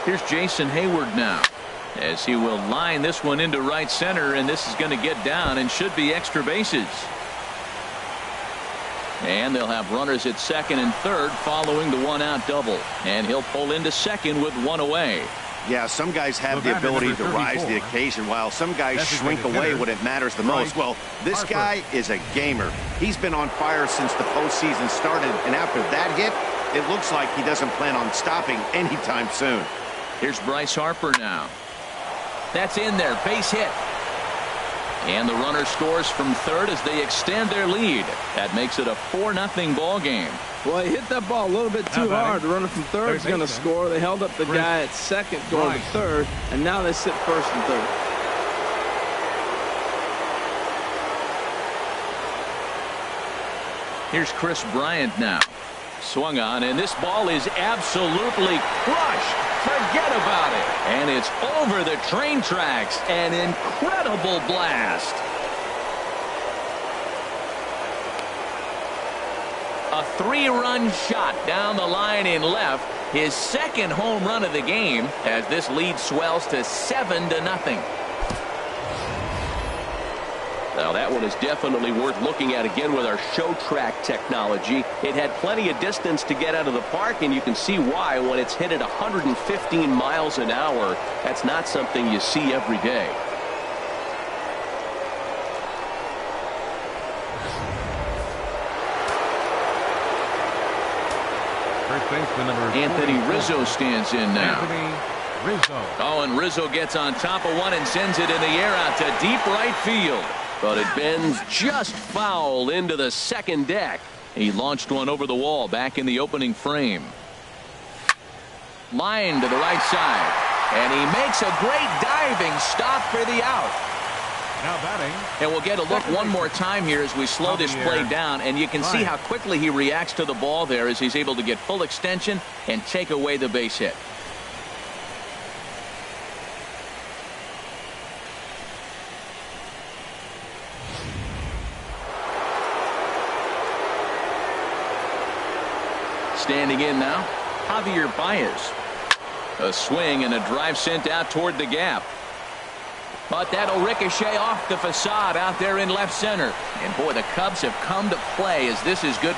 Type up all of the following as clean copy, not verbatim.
Here's Jason Hayward now, as he will line this one into right center, and this is going to get down and should be extra bases. And they'll have runners at second and third following the one-out double, and he'll pull into second with one away. Yeah, some guys have the ability to rise to the occasion, while some guys shrink away when it matters the most. Well, this guy is a gamer. He's been on fire since the postseason started, and after that hit, it looks like he doesn't plan on stopping anytime soon. Here's Bryce Harper now. That's in there, base hit. And the runner scores from third as they extend their lead. That makes it a 4-0 ball game. Well, he hit that ball a little bit too hard. The runner from third is going to score. They held up the guy at second going to third, and now they sit first and third. Here's Chris Bryant now. Swung on, and this ball is absolutely crushed. Forget about it. And it's over the train tracks. An incredible blast. A 3-run shot down the line in left. His second home run of the game as this lead swells to 7-0. Now that one is definitely worth looking at again with our show track technology. It had plenty of distance to get out of the park, and you can see why when it's hit at 115 miles an hour. That's not something you see every day. Anthony Rizzo stands in now. Oh, and Rizzo gets on top of one and sends it in the air out to deep right field. But it bends just foul into the second deck. He launched one over the wall back in the opening frame. Line to the right side. And he makes a great diving stop for the out. Now batting. And we'll get a look one more time here as we slow this play down. And you can see how quickly he reacts to the ball there as he's able to get full extension and take away the base hit. Standing in now, Javier Baez. A swing and a drive sent out toward the gap. But that'll ricochet off the facade out there in left center. And boy, the Cubs have come to play as this is good.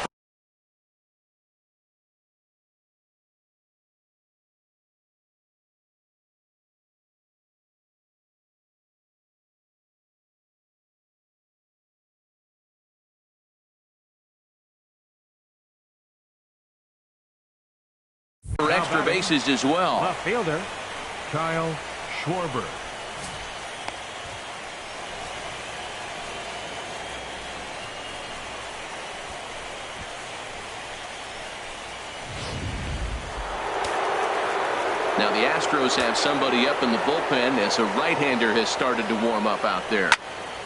For extra bases as well. Left fielder, Kyle Schwarber. Now the Astros have somebody up in the bullpen as a right-hander has started to warm up out there.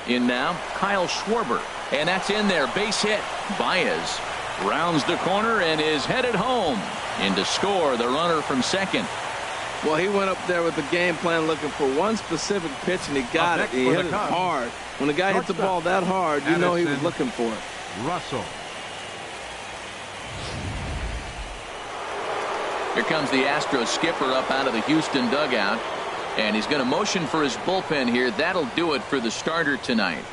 In now, Kyle Schwarber. And that's in there. Base hit. Baez rounds the corner and is headed home. In to score, the runner from second. Well, he went up there with the game plan looking for one specific pitch, and he got it. He hit it hard. When the guy hits the ball that hard, you know he was looking for it. Russell. Here comes the Astros skipper up out of the Houston dugout. And he's going to motion for his bullpen here. That'll do it for the starter tonight.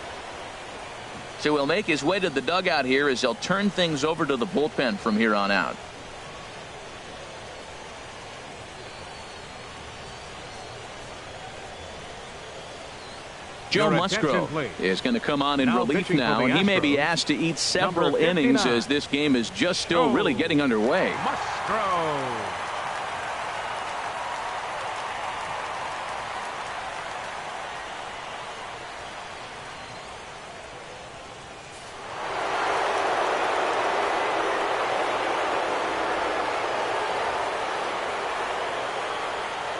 So he'll make his way to the dugout here as they'll turn things over to the bullpen from here on out. Joe Musgrove is going to come on in relief now, and he may be asked to eat several innings as this game is just still really getting underway. Musgrove.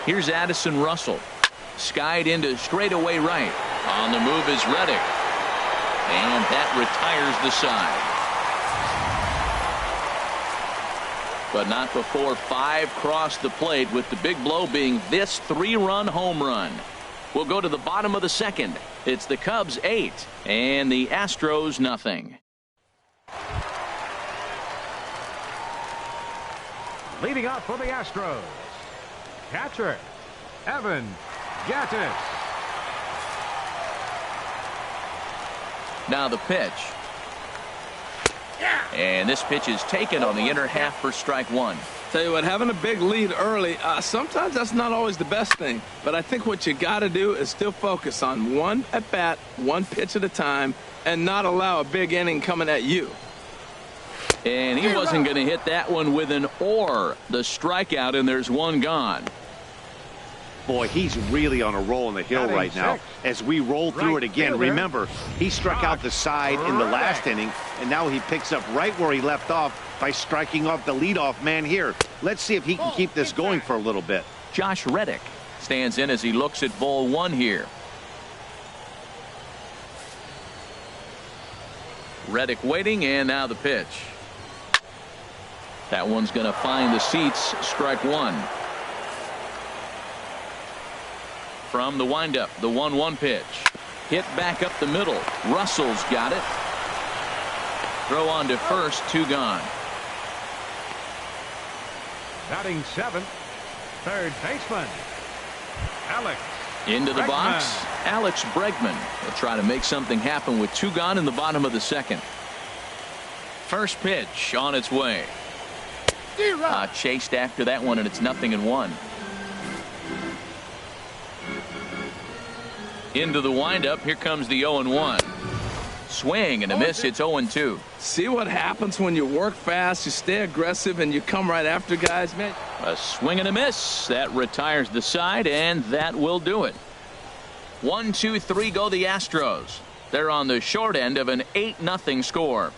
Here's Addison Russell. Skied into straightaway right. On the move is Reddick. And that retires the side. But not before 5 crossed the plate, with the big blow being this 3-run home run. We'll go to the bottom of the second. It's the Cubs 8 and the Astros nothing. Leading off for the Astros, Catcher, Evan Gattis. Now the pitch. And this pitch is taken on the inner half for strike one. Tell you what, having a big lead early, sometimes that's not always the best thing. But I think what you got to do is still focus on one at bat, one pitch at a time, and not allow a big inning coming at you. And he wasn't going to hit that one with an or. The strikeout, and there's one gone. Boy, he's really on a roll in the hill right now. As we roll through it again, remember, he struck out the side in the last inning, and now he picks up right where he left off by striking off the leadoff man here. Let's see if he can keep this going for a little bit. Josh Reddick stands in as he looks at ball one here. Reddick waiting, and now the pitch. That one's going to find the seats. Strike one. From the windup, the 1-1 pitch. Hit back up the middle. Russell's got it. Throw on to first, two gone. Batting seventh, third baseman, Alex. Into the Bregman. box, Alex Bregman will try to make something happen with two gone in the bottom of the second. First pitch on its way. Chased after that one, and it's 0-1. Into the windup. Here comes the 0-1. Swing and a miss. It's 0-2. See what happens when you work fast, you stay aggressive, and you come right after guys, man. A swing and a miss. That retires the side, and that will do it. 1, 2, 3 go the Astros. They're on the short end of an 8-0 score.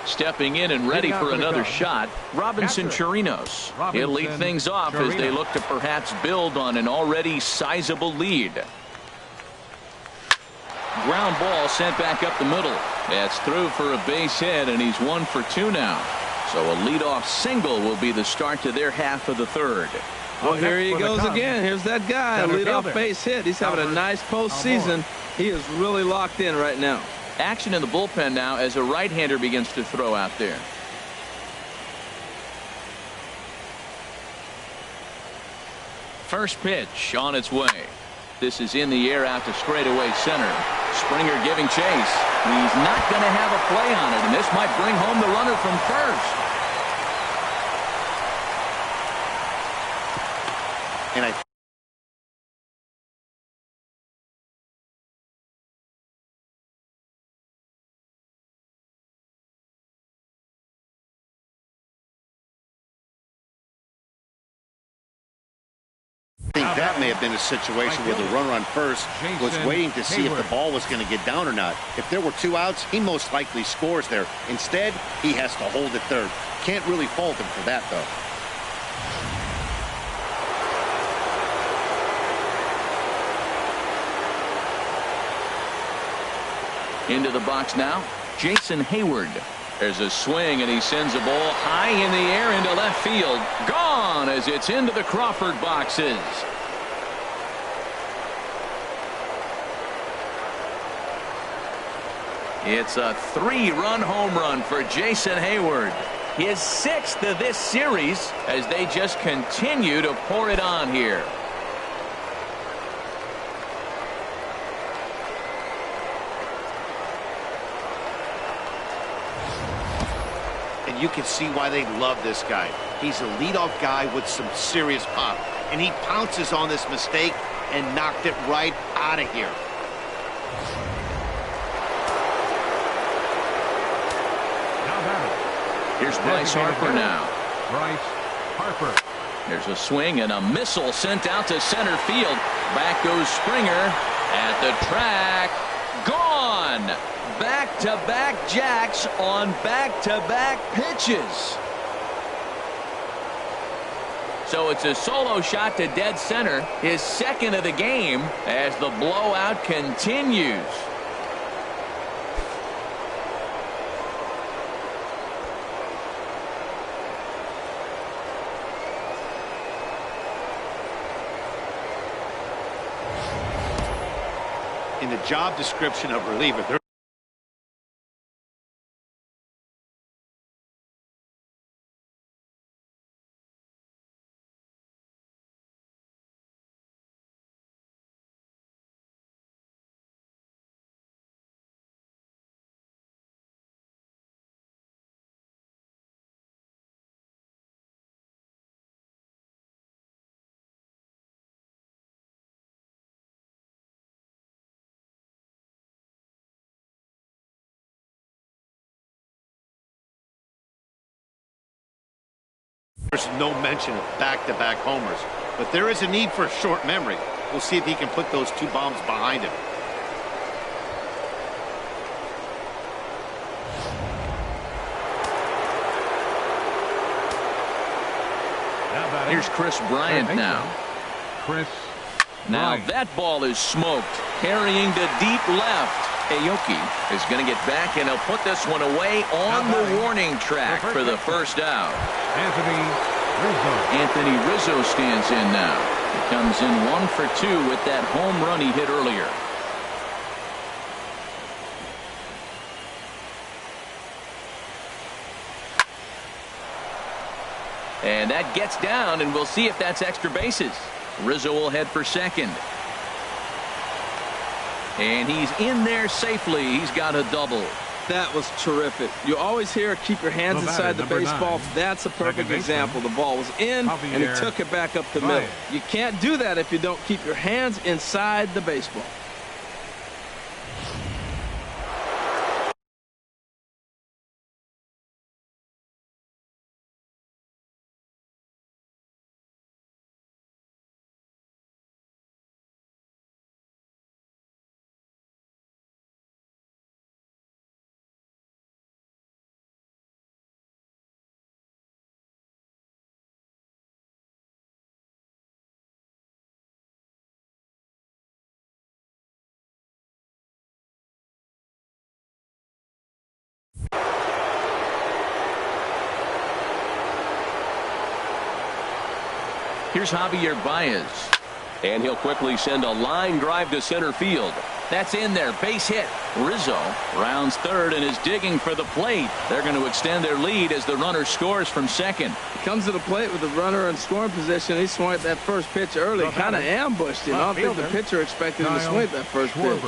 Stepping in and ready for another shot, Robinson Chirinos. He'll lead things off as they look to perhaps build on an already sizable lead. Ground ball sent back up the middle. That's through for a base hit, and he's 1 for 2 now. So a leadoff single will be the start to their half of the third. Well, here he goes again. Here's that guy, a leadoff base hit. He's having a nice postseason. He is really locked in right now. Action in the bullpen now as a right-hander begins to throw out there. First pitch on its way. This is in the air out to straightaway center. Springer giving chase. He's not going to have a play on it, and this might bring home the runner from first. And I think that may have been a situation where the runner on first was waiting to see if the ball was going to get down or not. If there were 2 outs, he most likely scores there. Instead, he has to hold at third. Can't really fault him for that, though. Into the box now, Jason Hayward. There's a swing, and he sends a ball high in the air into left field. Gone as it's into the Crawford boxes. It's a 3-run home run for Jason Hayward. His 6th of this series as they just continue to pour it on here. And you can see why they love this guy. He's a leadoff guy with some serious pop. And he pounces on this mistake and knocked it right out of here. Here's Bryce Harper now. Bryce Harper. There's a swing and a missile sent out to center field. Back goes Springer at the track. Gone. Back-to-back jacks on back-to-back pitches. So it's a solo shot to dead center, his 2nd of the game as the blowout continues. In the job description of reliever, there's no mention of back-to-back homers, but there is a need for short memory. We'll see if he can put those 2 bombs behind him. Here's Chris Bryant now. Chris Now Bryant. that ball is smoked, carrying to deep left. Aoki is going to get back, and he'll put this one away on the warning track for the first out. Anthony Rizzo stands in now. He comes in 1 for 2 with that home run he hit earlier. And that gets down, and we'll see if that's extra bases. Rizzo will head for second. And he's in there safely. He's got a double. That was terrific. You always hear keep your hands inside the baseball. That's a perfect example. The ball was in, and he took it back up the middle. You can't do that if you don't keep your hands inside the baseball. Here's Javier Baez. And he'll quickly send a line drive to center field. That's in there. Base hit. Rizzo rounds third and is digging for the plate. They're going to extend their lead as the runner scores from second. He comes to the plate with the runner in scoring position. He swung at that first pitch early. Kind of ambushed him. I don't think the pitcher expected him to swing at that first pitch.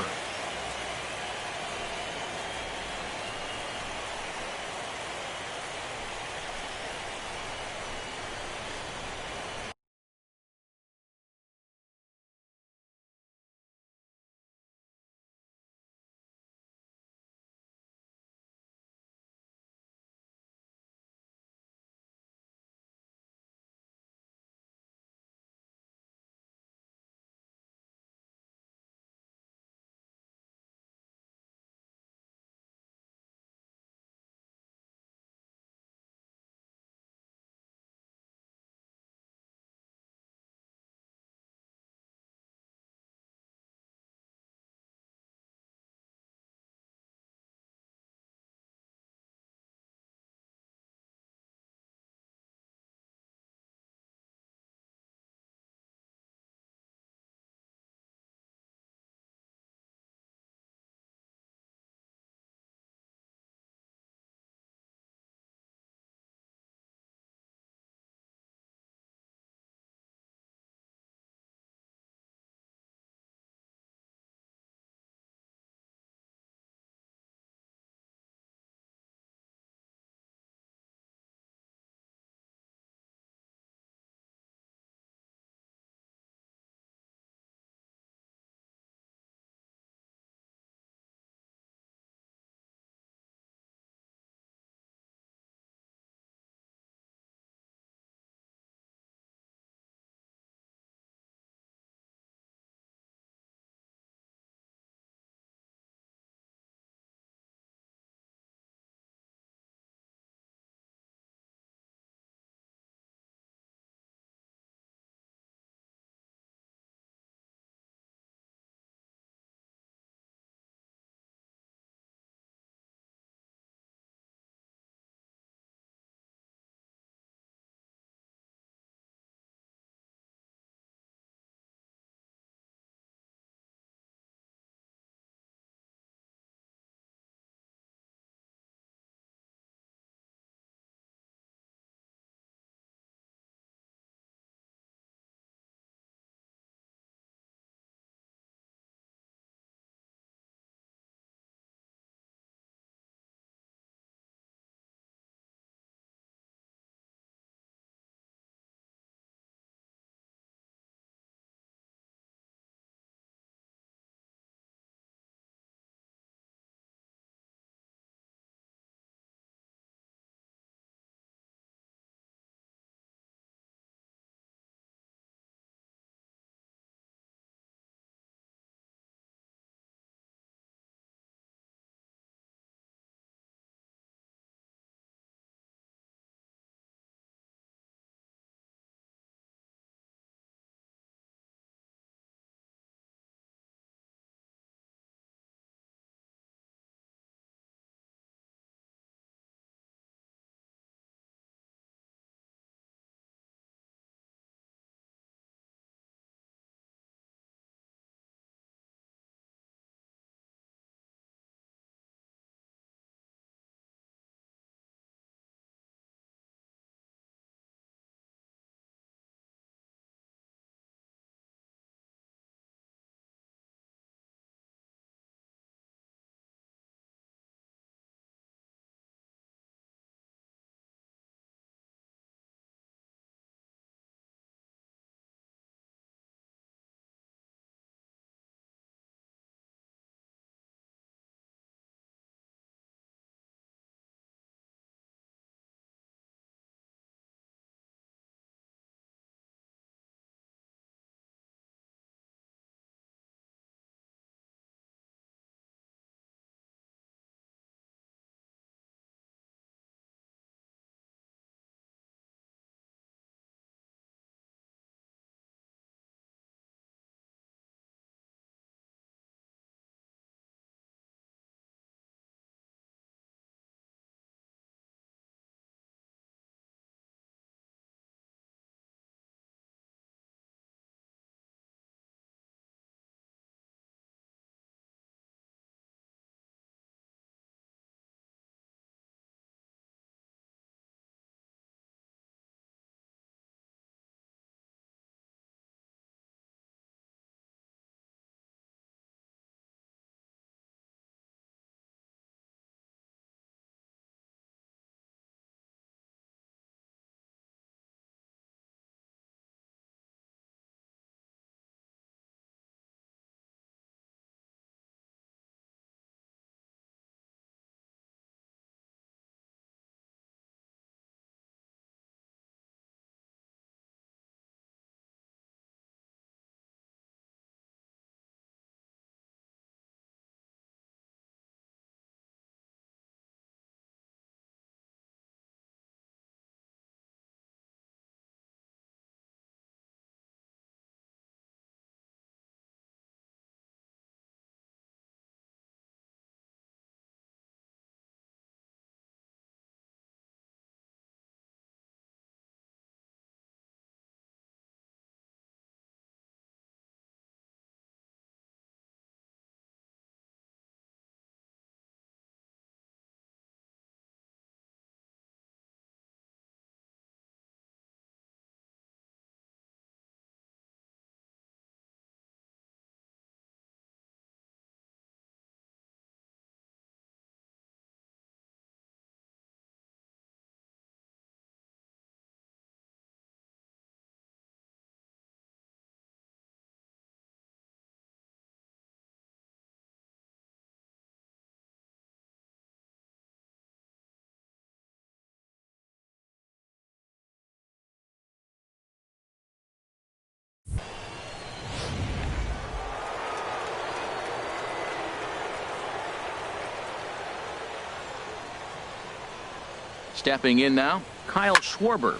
Stepping in now, Kyle Schwarber.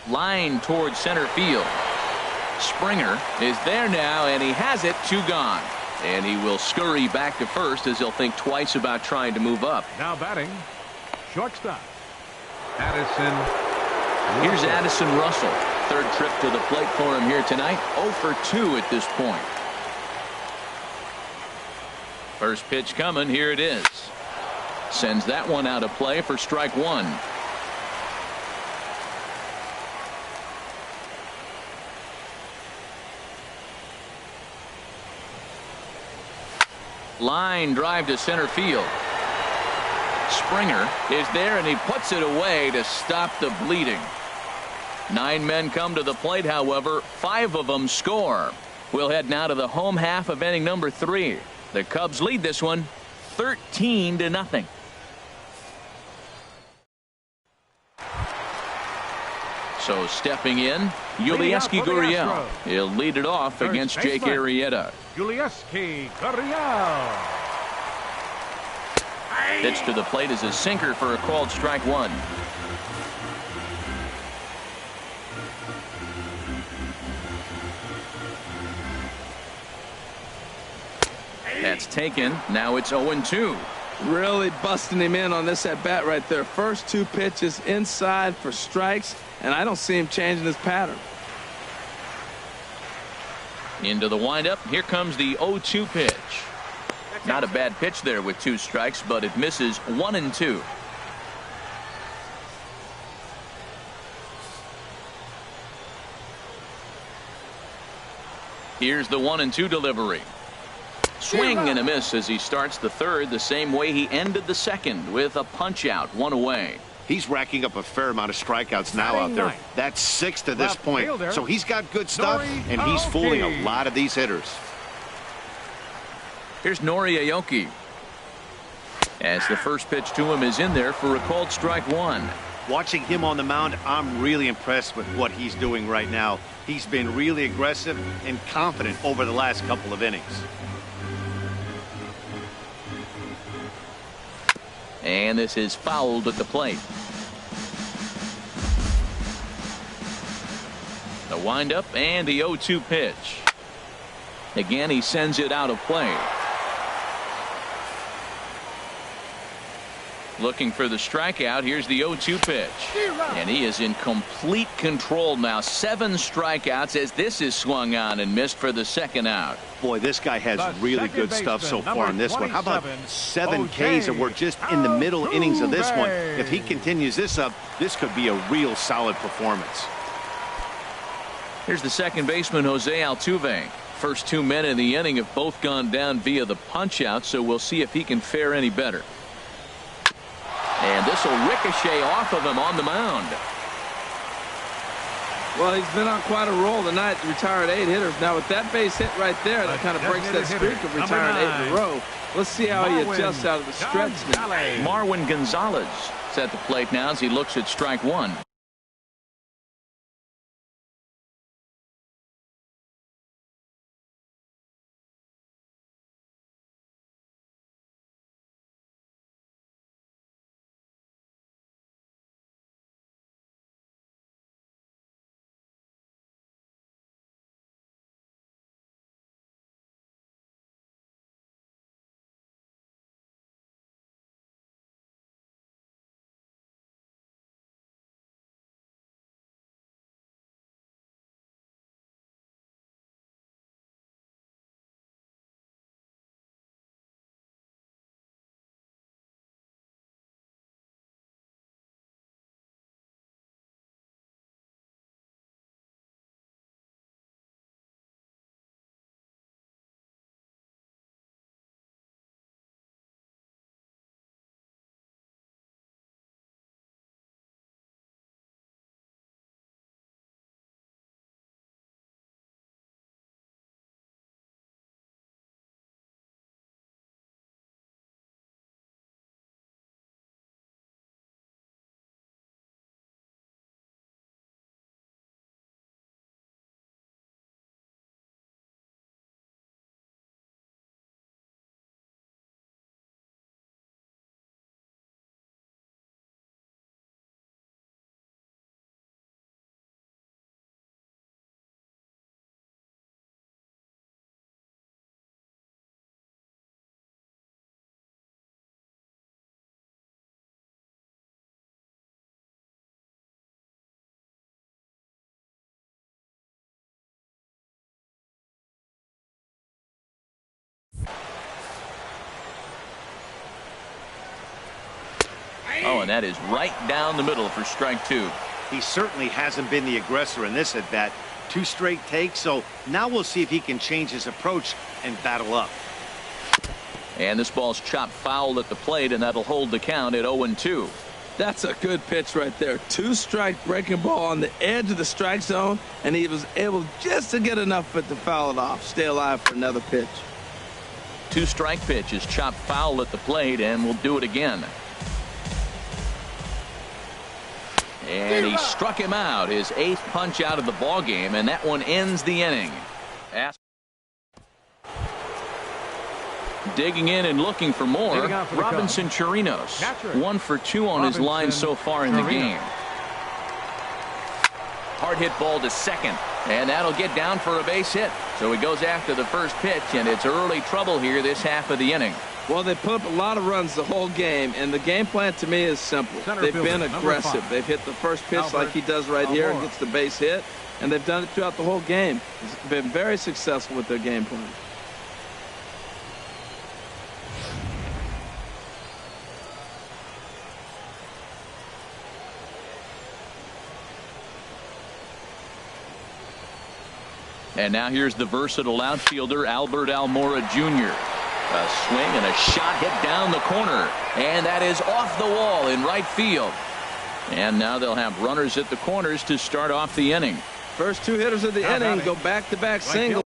Line towards center field. Springer is there now, and he has it. 2 gone. And he will scurry back to first as he'll think twice about trying to move up. Now batting, shortstop, Addison Russell. Here's Addison Russell. 3rd trip to the plate for him here tonight. 0 for 2 at this point. First pitch coming. Here it is. Sends that one out of play for strike 1. Line drive to center field. Springer is there, and he puts it away to stop the bleeding. 9 men come to the plate, however. 5 of them score. We'll head now to the home half of inning number 3. The Cubs lead this one 13-0. So stepping in, Yulieski Gurriel. He'll lead it off against Jake Arrieta. Yulieski Gurriel. Pitch to the plate is a sinker for a called strike 1. That's taken. Now it's 0-2. Really busting him in on this at bat right there. First 2 pitches inside for strikes, and I don't see him changing his pattern. Into the windup. Here comes the 0-2 pitch. Not a bad pitch there with 2 strikes, but it misses. 1-2. Here's the 1-2 delivery. Swing and a miss as he starts the 3rd the same way he ended the 2nd with a punch out, 1 away. He's racking up a fair amount of strikeouts now out there. That's 6 to this point. So he's got good stuff, and he's fooling a lot of these hitters. Here's Nori Aoki. As the first pitch to him is in there for a called strike 1. Watching him on the mound, I'm really impressed with what he's doing right now. He's been really aggressive and confident over the last couple of innings. And this is fouled at the plate. The windup and the 0-2 pitch. Again, he sends it out of play. Looking for the strikeout. Here's the 0-2 pitch. And he is in complete control now. 7 strikeouts as this is swung on and missed for the 2nd out. Boy, this guy has really good stuff so far in this one. How about 7 Ks, and we're just in the middle innings of this one. If he continues this up, this could be a real solid performance. Here's the second baseman, Jose Altuve. First 2 men in the inning have both gone down via the punch out, so we'll see if he can fare any better. And this will ricochet off of him on the mound. Well, he's been on quite a roll tonight. Retired 8 hitters. Now with that base hit right there, that kind of breaks that streak of retiring 8 in a row. Let's see how he adjusts out of the stretch. Marwin Gonzalez is at the plate now as he looks at strike 1. and that is right down the middle for strike 2. He certainly hasn't been the aggressor in this at bat. 2 straight takes, so now we'll see if he can change his approach and battle up. And this ball's chopped foul at the plate, and that'll hold the count at 0-2. That's a good pitch right there. 2-strike breaking ball on the edge of the strike zone, and he was able just to get enough of it to foul it off. Stay alive for another pitch. 2-strike pitch is chopped foul at the plate, and we'll do it again. And he struck him out, his 8th punch out of the ball game, and that one ends the inning. Digging in and looking for more, Robinson Chirinos. 1 for 2 on his line so far in the game. Hard hit ball to second, and that'll get down for a base hit. So he goes after the first pitch, and it's early trouble here this half of the inning. Well, they put up a lot of runs the whole game, and the game plan to me is simple. They've been aggressive. They've hit the first pitch like he does right here and gets the base hit, and they've done it throughout the whole game. It's been very successful with their game plan. And now here's the versatile outfielder, Albert Almora Jr. A swing and a shot hit down the corner. And that is off the wall in right field. And now they'll have runners at the corners to start off the inning. First 2 hitters of the inning go back-to-back singles.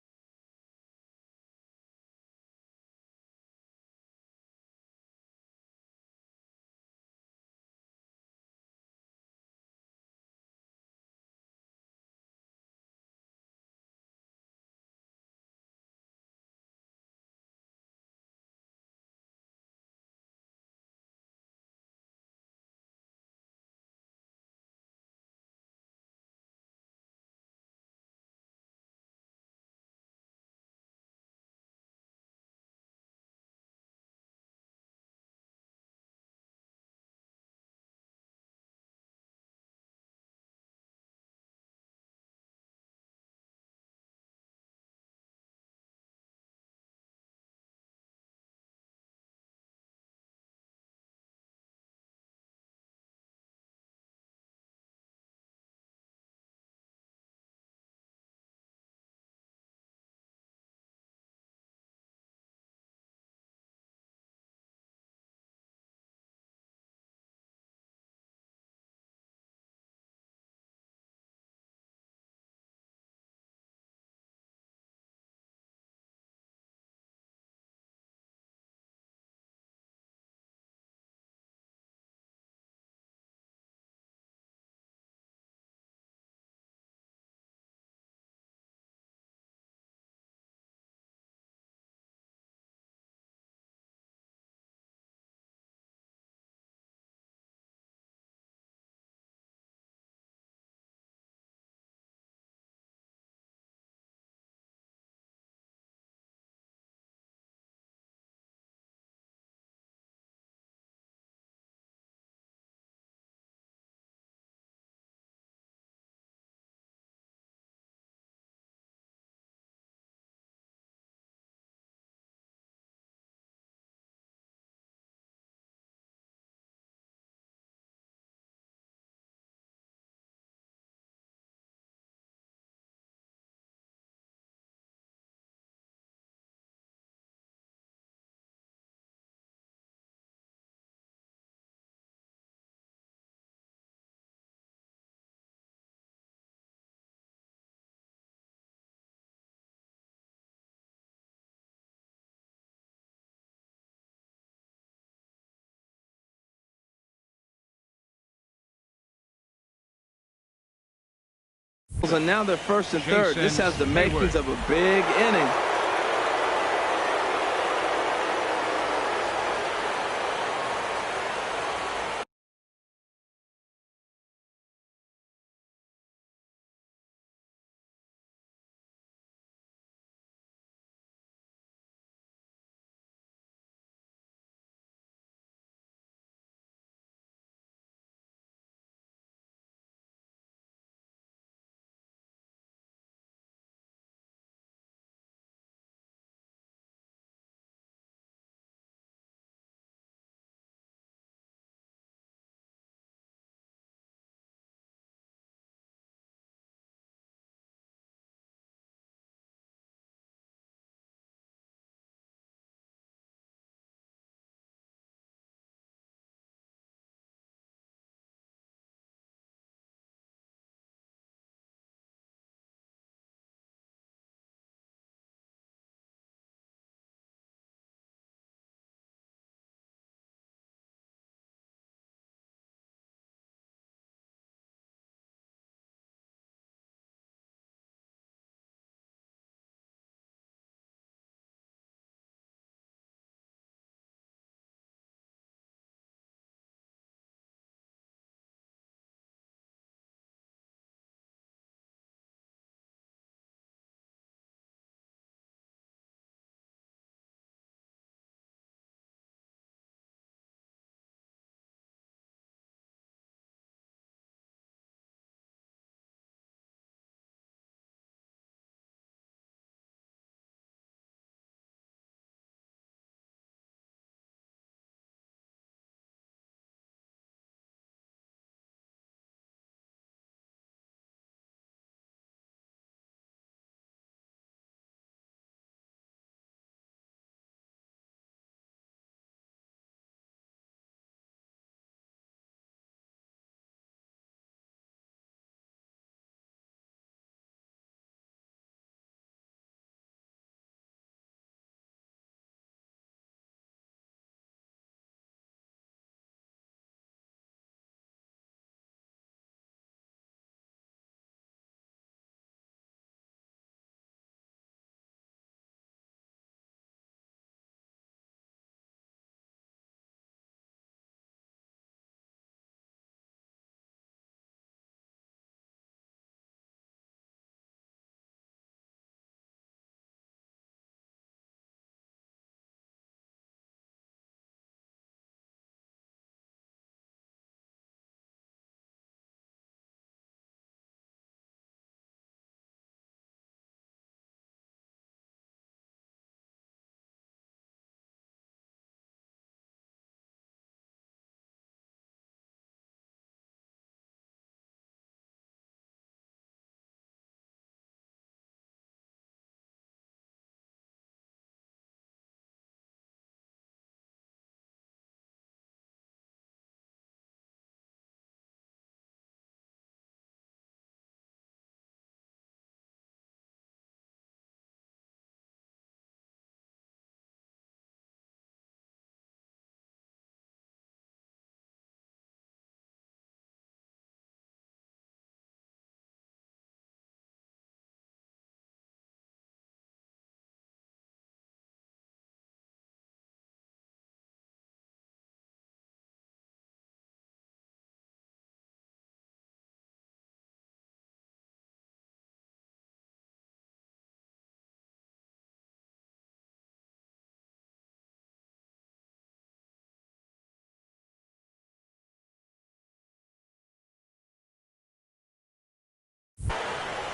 And now they're first and third. This has the makings of a big inning.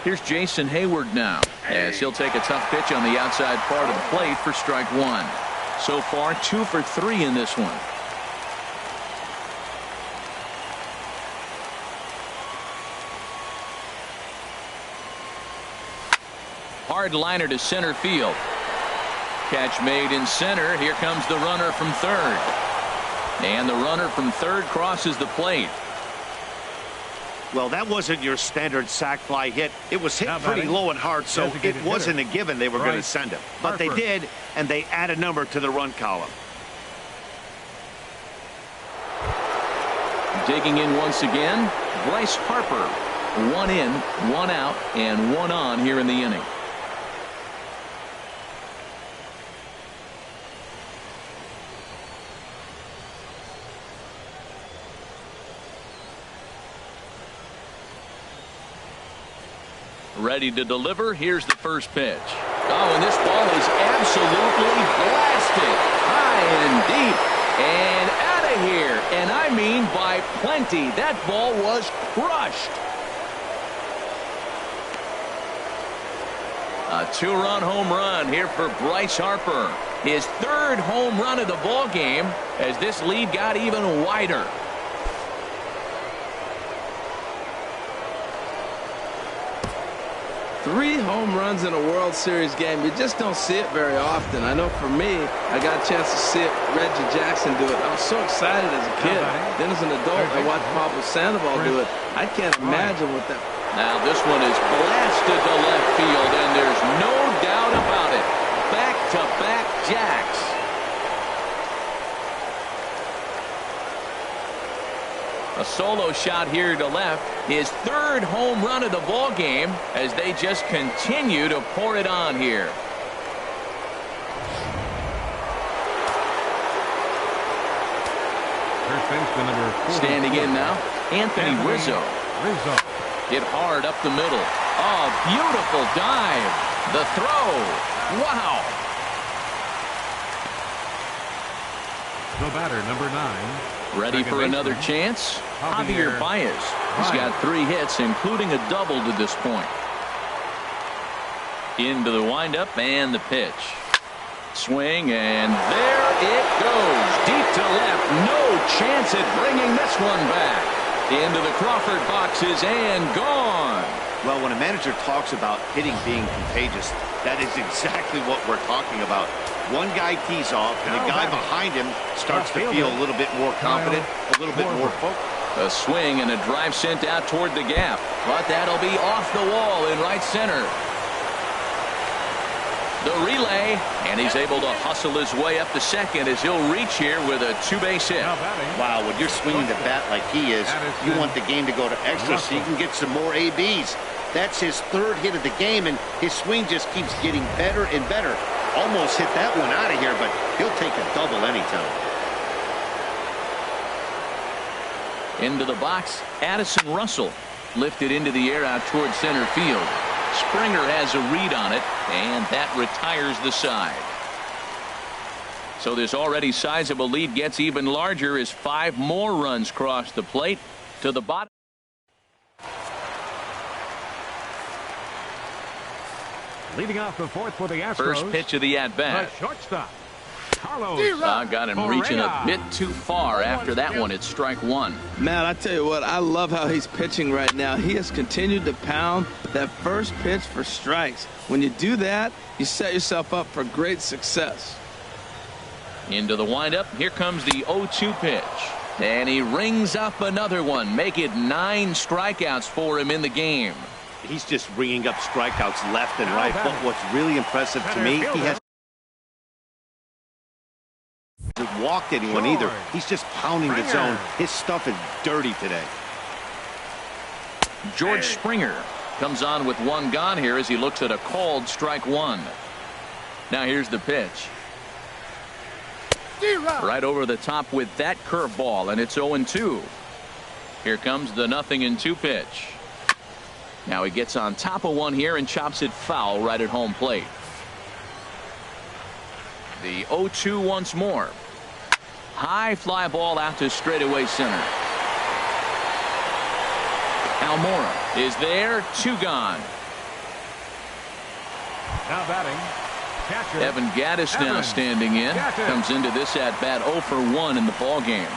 Here's Jason Hayward now, as he'll take a tough pitch on the outside part of the plate for strike one. So far, 2 for 3 in this one. Hard liner to center field. Catch made in center. Here comes the runner from third. And the runner from third crosses the plate. Well, that wasn't your standard sac fly hit. It was hit pretty low and hard, so it wasn't a given they were going to send him. But they did, and they add a number to the run column. Digging in once again, Bryce Harper. 1 in, 1 out, and 1 on here in the inning. Ready to deliver. Here's the first pitch. Oh, and this ball is absolutely blasted. High and deep and out of here. And I mean by plenty. That ball was crushed. A 2-run home run here for Bryce Harper. His 3rd home run of the ball game as this lead got even wider. 3 home runs in a World Series game. You just don't see it very often. I know for me, I got a chance to see it, Reggie Jackson do it. I was so excited as a kid. Then as an adult, I watched Pablo Sandoval do it. I can't imagine what that... Now this one is blasted to left field, and there's no doubt about it. Back-to-back jacks. A solo shot here to left. His 3rd home run of the ball game as they just continue to pour it on here. Standing in now, Anthony Rizzo. Hit hard up the middle. Oh, beautiful dive. The throw. Wow. The batter, number 9. Ready for another chance? Javier Baez. He's got 3 hits, including a double to this point. Into the windup and the pitch. Swing, and there it goes. Deep to left. No chance at bringing this one back. Into the Crawford boxes and gone. Well, when a manager talks about hitting being contagious, that is exactly what we're talking about. One guy tees off, and the guy behind him starts to feel a little bit more confident, a little bit more focused. A swing and a drive sent out toward the gap, but that'll be off the wall in right center. The relay, and he's able to hustle his way up to second as he'll reach here with a 2-base hit. Wow, when you're swinging the bat like he is, you want the game to go to extra so you can get some more ABs. That's his 3rd hit of the game, and his swing just keeps getting better and better. Almost hit that one out of here, but he'll take a double anytime. Into the box, Addison Russell. Lifted into the air out towards center field. Springer has a read on it, and that retires the side. So this already sizable lead gets even larger as 5 more runs cross the plate to the bottom. Leading off the 4th for the Astros. First pitch of the at-bat. The shortstop, Carlos. Got him reaching a bit too far after that one. It's strike 1. Man, I tell you what, I love how he's pitching right now. He has continued to pound that first pitch for strikes. When you do that, you set yourself up for great success. Into the windup. Here comes the 0-2 pitch. And he rings up another one. Make it 9 strikeouts for him in the game. He's just ringing up strikeouts left and right. But what's really impressive to me, he hasn't walked anyone either. He's just pounding the zone. His stuff is dirty today. George Springer comes on with 1 gone here as he looks at a called strike 1. Now here's the pitch. Right over the top with that curveball, and it's 0-2. Here comes the 0-2 pitch. Now he gets on top of one here and chops it foul right at home plate. The 0-2 once more. High fly ball out to straightaway center. Almora is there. 2 gone. Now batting, catcher. Evan Gattis now standing in. Comes into this at-bat 0 for 1 in the ball game.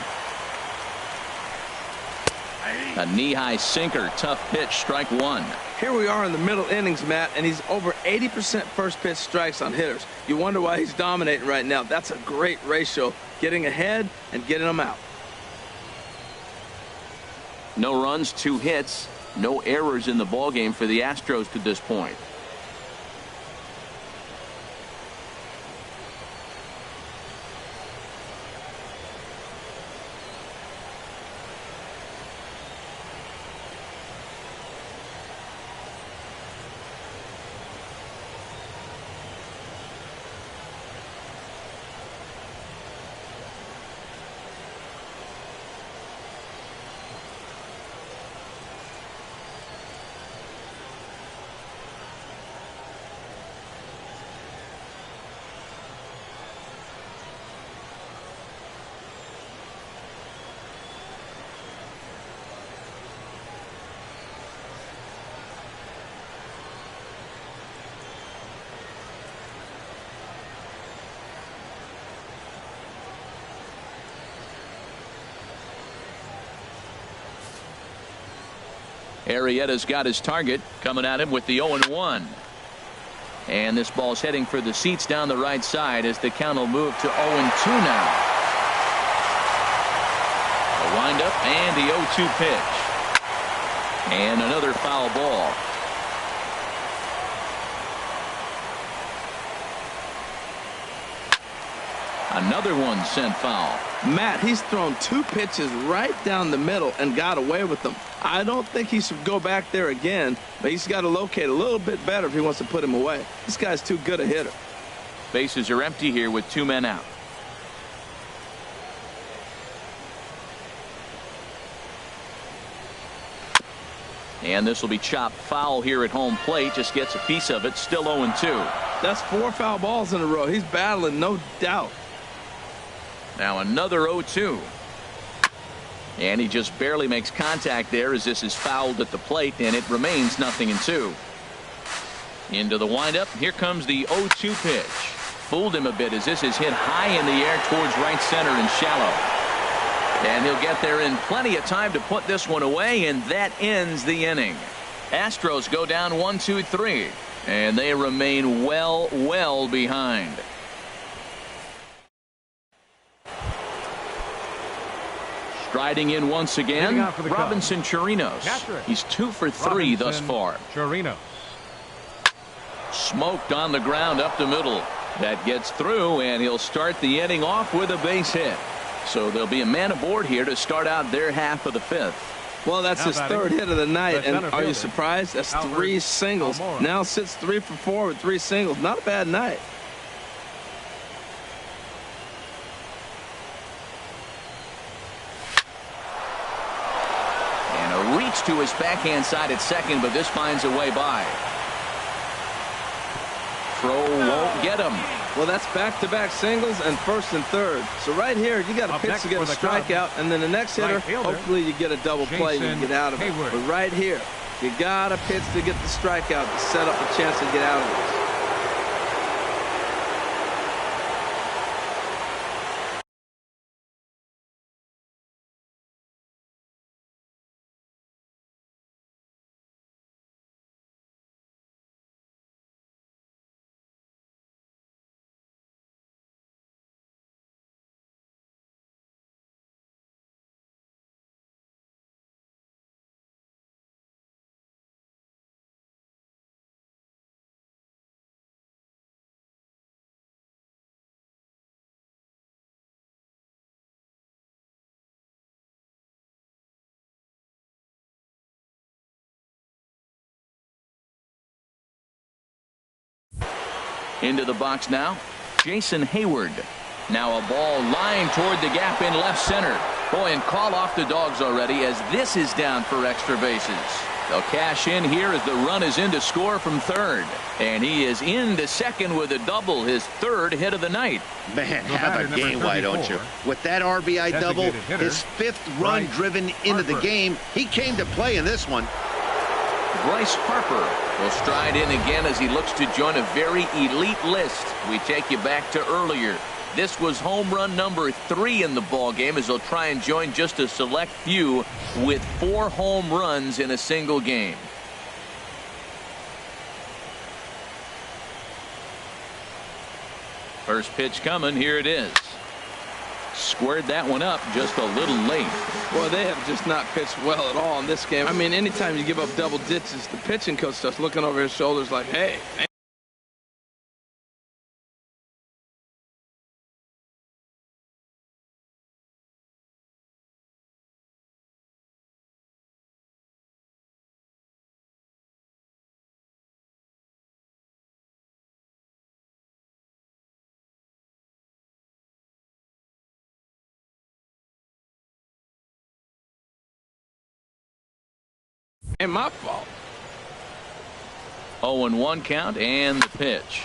A knee-high sinker, tough pitch, strike one. Here we are in the middle innings, Matt, and he's over 80% first pitch strikes on hitters. You wonder why he's dominating right now. That's a great ratio, getting ahead and getting them out. No runs, 2 hits, no errors in the ball game for the Astros to this point. Arrieta's got his target, coming at him with the 0-1. And this ball's heading for the seats down the right side as the count will move to 0-2 now. A windup and the 0-2 pitch. And another foul ball. Another one sent foul. Matt, he's thrown 2 pitches right down the middle and got away with them. I don't think he should go back there again, but he's got to locate a little bit better if he wants to put him away. This guy's too good a hitter. Bases are empty here with 2 men out. And this will be chopped foul here at home plate. Just gets a piece of it. Still 0-2. That's 4 foul balls in a row. He's battling, no doubt. Now another 0-2. And he just barely makes contact there as this is fouled at the plate, and it remains 0-2. Into the windup. Here comes the 0-2 pitch. Fooled him a bit as this is hit high in the air towards right center and shallow. And he'll get there in plenty of time to put this one away, and that ends the inning. Astros go down 1-2-3, and they remain well behind. Striding in once again, Robinson Chirinos. He's 2 for 3 thus far. Chirinos. Smoked on the ground up the middle. That gets through, and he'll start the inning off with a base hit. So there'll be a man aboard here to start out their half of the 5th. Well, that's his 3rd hit of the night, and are you surprised? That's 3 singles. Now sits 3 for 4 with 3 singles. Not a bad night. Reach to his backhand side at second, but this finds a way by. Throw won't get him. Well, that's back-to-back singles and 1st and 3rd. So right here, you got a pitch to get a strikeout, and then the next hitter, hopefully you get a double play and you get out of it. But right here, you got a pitch to get the strikeout to set up a chance to get out of this. Into the box now, Jason Hayward. Now a ball lined toward the gap in left center. Boy, and call off the dogs already as this is down for extra bases. They'll cash in here as the run is in to score from 3rd. And he is into 2nd with a double, his 3rd hit of the night. Man, have a game, why don't you? With that RBI double, his 5th run driven into the game, he came to play in this one. Bryce Harper will stride in again as he looks to join a very elite list. We take you back to earlier. This was home run number 3 in the ball game as he'll try and join just a select few with 4 home runs in a single game. First pitch coming. Here it is. Squared that one up just a little late. Boy, they have just not pitched well at all in this game. I mean, anytime you give up double digits, the pitching coach starts looking over his shoulders like, hey. Ain't my fault. 0-1 count and the pitch.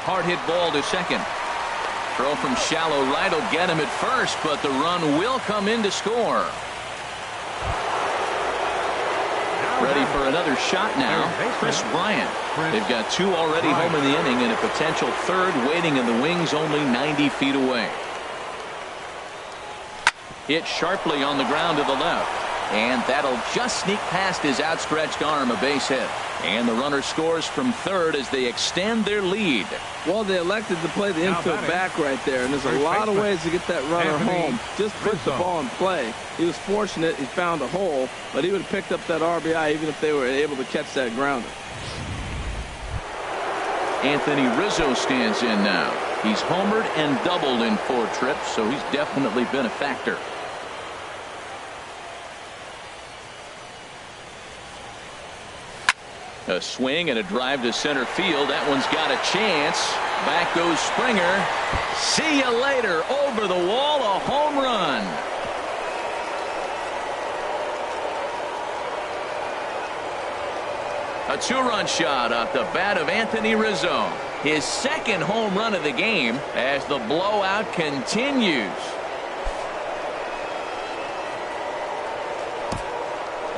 Hard hit ball to second. Throw from shallow right will get him at first, but the run will come in to score. Ready for another shot now. Chris Bryant. They've got 2 already home in the inning and a potential 3rd waiting in the wings only 90 feet away. Hit sharply on the ground to the left. And that'll just sneak past his outstretched arm, a base hit. And the runner scores from third as they extend their lead. Well, they elected to play the infield back right there, and there's a lot of ways to get that runner home. Just put the ball in play. He was fortunate he found a hole, but he would have picked up that RBI even if they were able to catch that grounder. Anthony Rizzo stands in now. He's homered and doubled in 4 trips, so he's definitely been a factor. A swing and a drive to center field. That one's got a chance. Back goes Springer. See you later. Over the wall, a home run. A 2-run shot off the bat of Anthony Rizzo. His 2nd home run of the game as the blowout continues.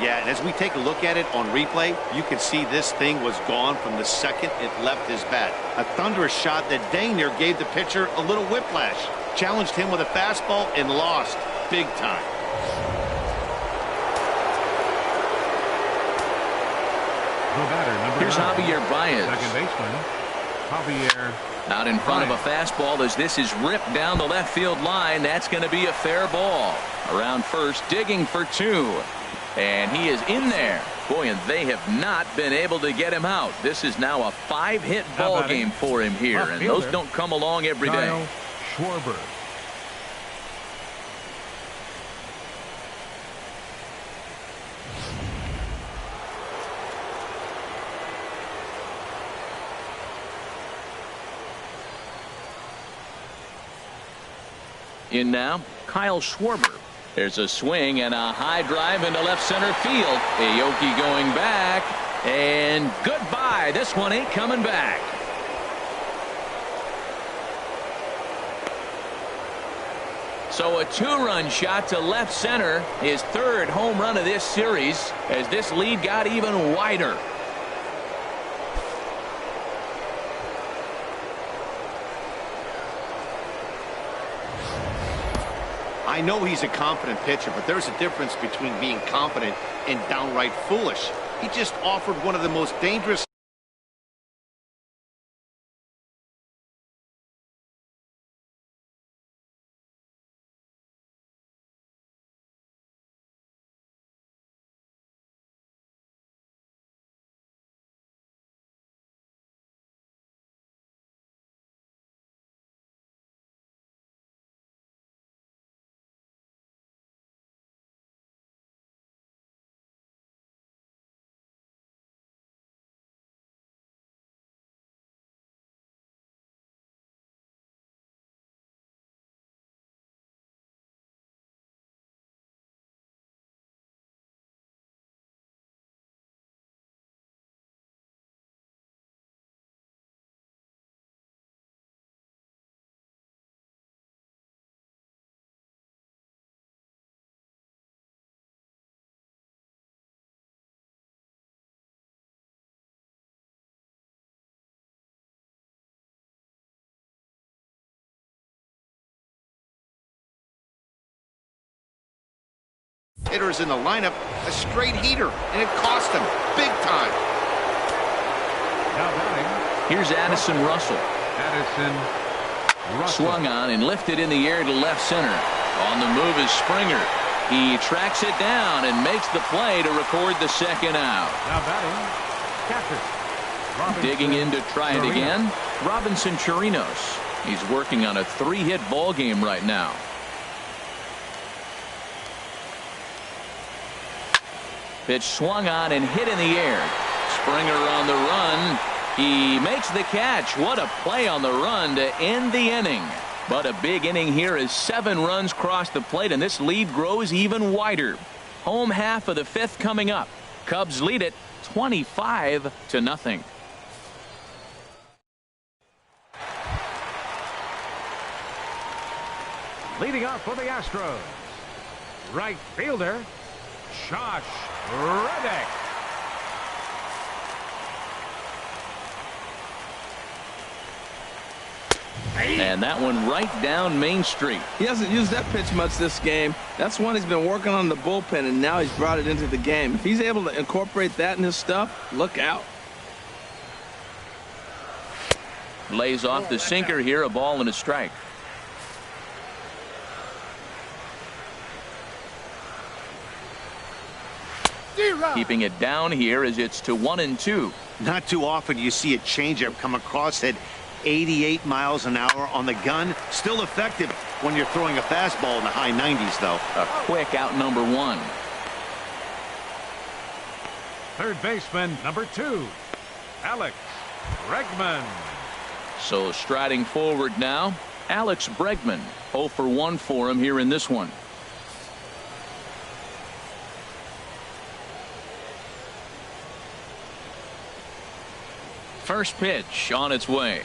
Yeah, and as we take a look at it on replay, you can see this thing was gone from the second it left his bat. A thunderous shot that dang near gave the pitcher a little whiplash. Challenged him with a fastball and lost big time. Here's Javier Baez. Second baseman, Javier. Out in front of a fastball as this is ripped down the left field line. That's going to be a fair ball. Around first, digging for 2. And he is in there. Boy, and they have not been able to get him out. This is now a 5-hit ball game for him here, and those don't come along every day. Schwarber. In now, Kyle Schwarber. There's a swing and a high drive into left center field. Aoki going back, and goodbye. This one ain't coming back. So a 2-run shot to left center, his 3rd home run of this series, as this lead got even wider. I know he's a confident pitcher, but there's a difference between being confident and downright foolish. He just offered one of the most dangerous hitters in the lineup, a straight heater, and it cost him big time. Now batting. Here's Addison Russell. Addison Russell. Swung on and lifted in the air to left center. On the move is Springer. He tracks it down and makes the play to record the second out. Now batting. Catcher. Robinson Digging in to try it Chirinos. again. Robinson Chirinos. He's working on a 3-hit ball game right now. Pitch swung on and hit in the air. Springer on the run. He makes the catch. What a play on the run to end the inning. But a big inning here as 7 runs cross the plate, and this lead grows even wider. Home half of the 5th coming up. Cubs lead it 25-0. Leading off for the Astros, right fielder, Josh Reddick. And that one right down Main Street. He hasn't used that pitch much this game. That's one he's been working on in the bullpen, and now he's brought it into the game. If he's able to incorporate that in his stuff, look out. Lays off the sinker here, a ball and a strike. Keeping it down here as it's to 1-2. Not too often you see a changeup come across at 88 miles an hour on the gun. Still effective when you're throwing a fastball in the high 90s, though. A quick out number 1. Third baseman, number 2, Alex Bregman. So striding forward now, Alex Bregman. 0 for 1 for him here in this one. First pitch on its way.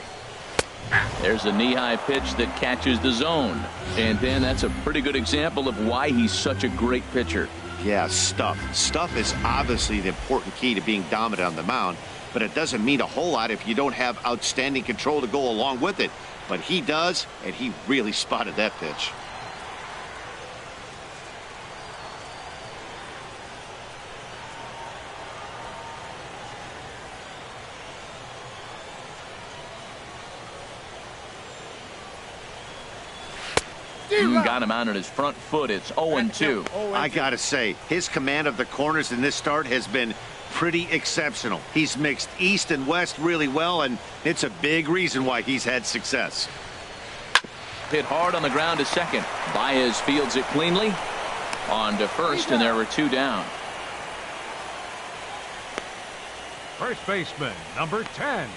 There's a knee-high pitch that catches the zone. And then that's a pretty good example of why he's such a great pitcher. Yeah, stuff. Stuff is obviously the important key to being dominant on the mound, but it doesn't mean a whole lot if you don't have outstanding control to go along with it. But he does, and he really spotted that pitch. Got him out on his front foot. It's 0-2. I gotta say, his command of the corners in this start has been pretty exceptional. He's mixed east and west really well, and it's a big reason why he's had success. Hit hard on the ground to second. Baez fields it cleanly. On to first, and there were 2 down. First baseman, number 10,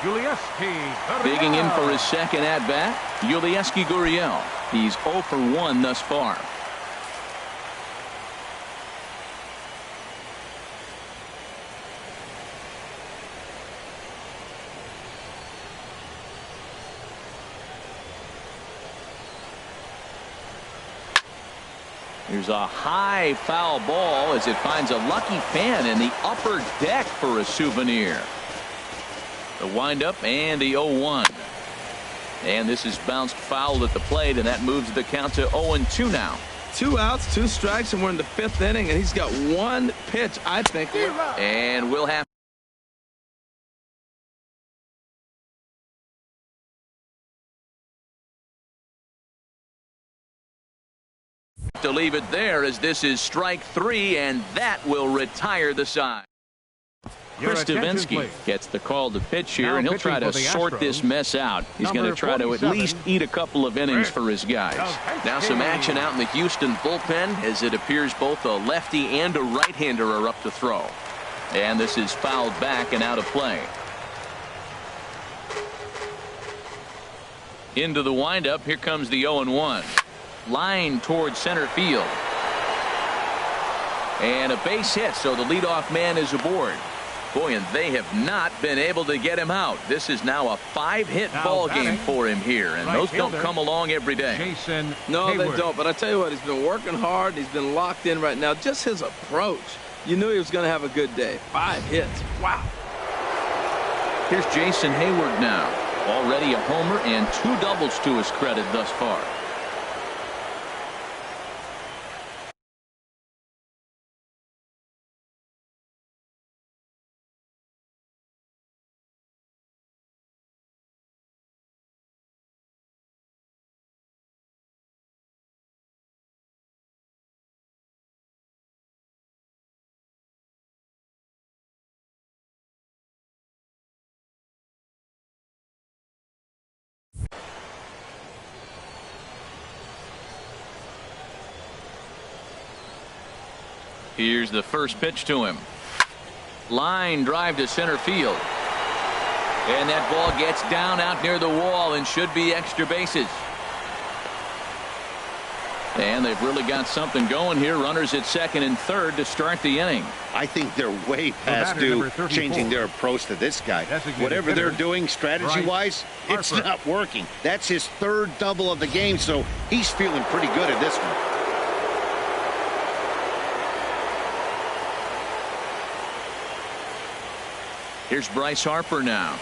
Yulieski. Digging in for his second at-bat, Yulieski Gurriel. He's 0 for 1 thus far. Here's a high foul ball as it finds a lucky fan in the upper deck for a souvenir. The windup and the 0-1. And this is bounced foul at the plate, and that moves the count to 0-2 now. 2 outs, 2 strikes, and we're in the 5th inning, and he's got 1 pitch, I think. And we'll have to leave it there as this is strike 3, and that will retire the side. Chris Davinsky gets the call to pitch here, and he'll try to sort this mess out. He's going to try to at least eat a couple of innings for his guys. Now some action out in the Houston bullpen as it appears both a lefty and a right-hander are up to throw. And this is fouled back and out of play. Into the windup. Here comes the 0-1. Line towards center field. And a base hit, so the leadoff man is aboard. Boy, and they have not been able to get him out. This is now a 5-hit ball game for him here, and those don't come along every day. No, they don't, but I tell you what, he's been working hard. He's been locked in right now. Just his approach. You knew he was going to have a good day. 5 hits. Wow. Here's Jason Hayward now. Already a homer and 2 doubles to his credit thus far. Here's the first pitch to him. Line drive to center field. And that ball gets down out near the wall and should be extra bases. And they've really got something going here. Runners at second and third to start the inning. I think they're way past due changing their approach to this guy. Whatever they're doing strategy-wise, it's not working. That's his third double of the game, so he's feeling pretty good at this one. Here's Bryce Harper now.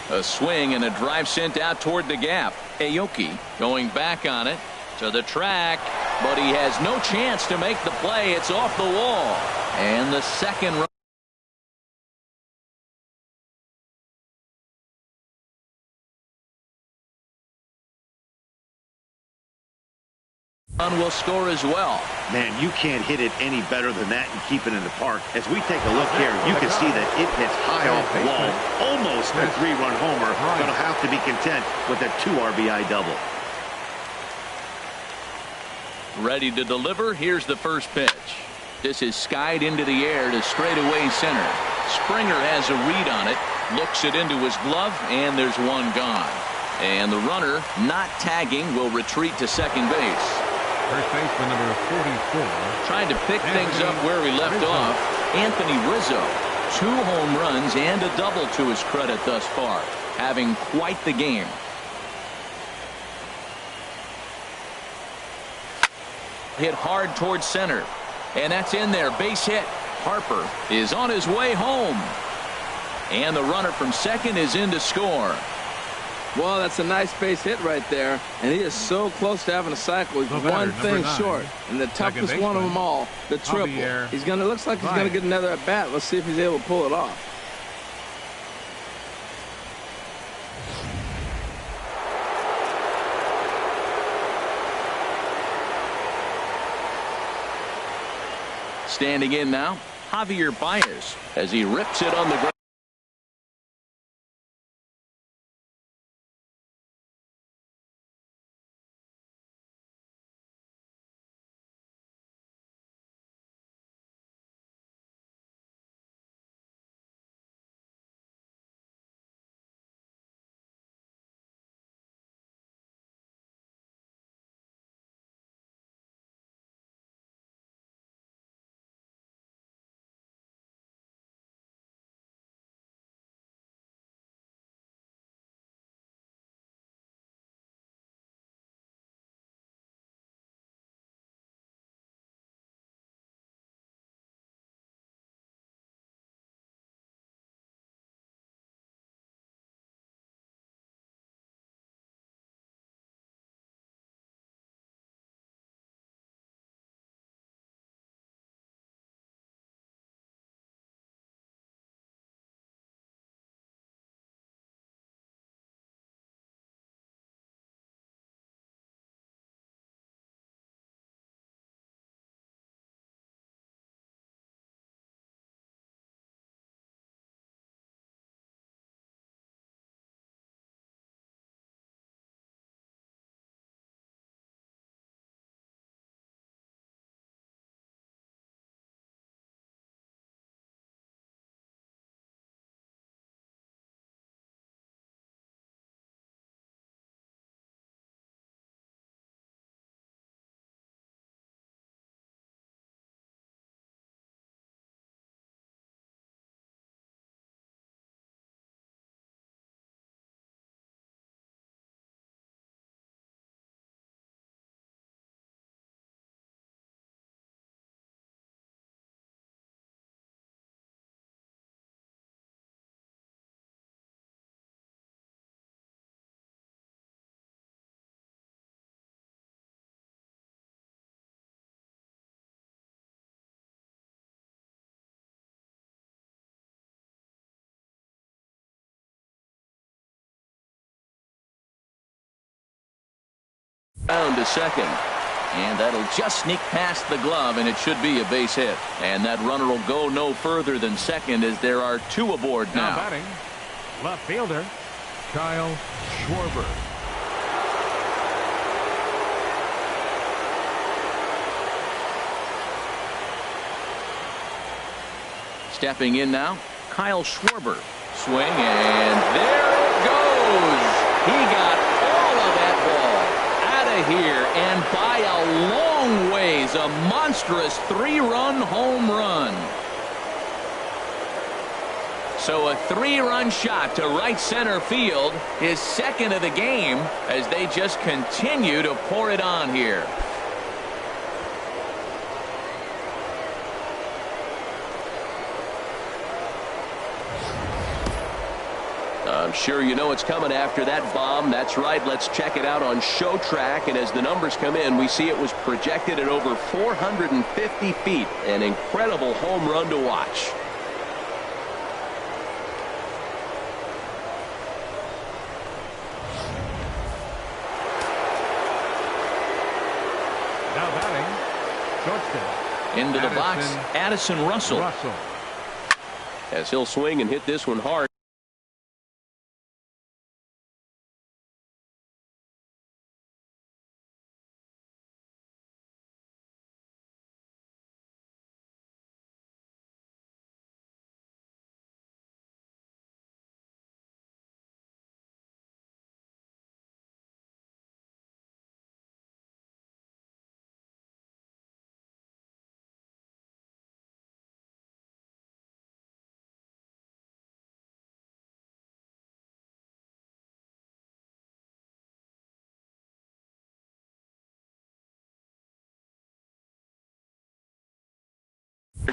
A swing and a drive sent out toward the gap. Aoki going back on it to the track, but he has no chance to make the play. It's off the wall. And the second run will score as well. Man, you can't hit it any better than that and keep it in the park. As we take a look here, you can see that it hits high off the wall. Almost a 3-run homer, but he'll have to be content with a 2 RBI double. Ready to deliver. Here's the first pitch. This is skied into the air to straightaway center. Springer has a read on it, looks it into his glove, and there's one gone. And the runner, not tagging, will retreat to second base. First baseman number 44. Trying to pick things up where we left off. Anthony Rizzo, 2 home runs and a double to his credit thus far, having quite the game. Hit hard towards center, and that's in there. Base hit. Harper is on his way home, and the runner from second is in to score. Well, that's a nice base hit right there, and he is so close to having a cycle. He's one thing short, and the toughest one of them all, the triple. Looks like he's gonna get another at bat. Let's see if he's able to pull it off. Standing in now, Javier Baez as he rips it on the ground. Down to second, and that'll just sneak past the glove, and it should be a base hit. And that runner will go no further than second, as there are 2 aboard now. Batting, left fielder Kyle Schwarber. Stepping in now, Kyle Schwarber. Swing, and there it goes. He got all of that ball out of here, and by a long ways, a monstrous 3-run home run. So a 3-run shot to right center field, his second of the game, as they just continue to pour it on here. I'm sure you know it's coming after that bomb. That's right. Let's check it out on Show Track. And as the numbers come in, we see it was projected at over 450 feet. An incredible home run to watch. Now batting, shortstop. Into the box, Addison Russell. As he'll swing and hit this one hard.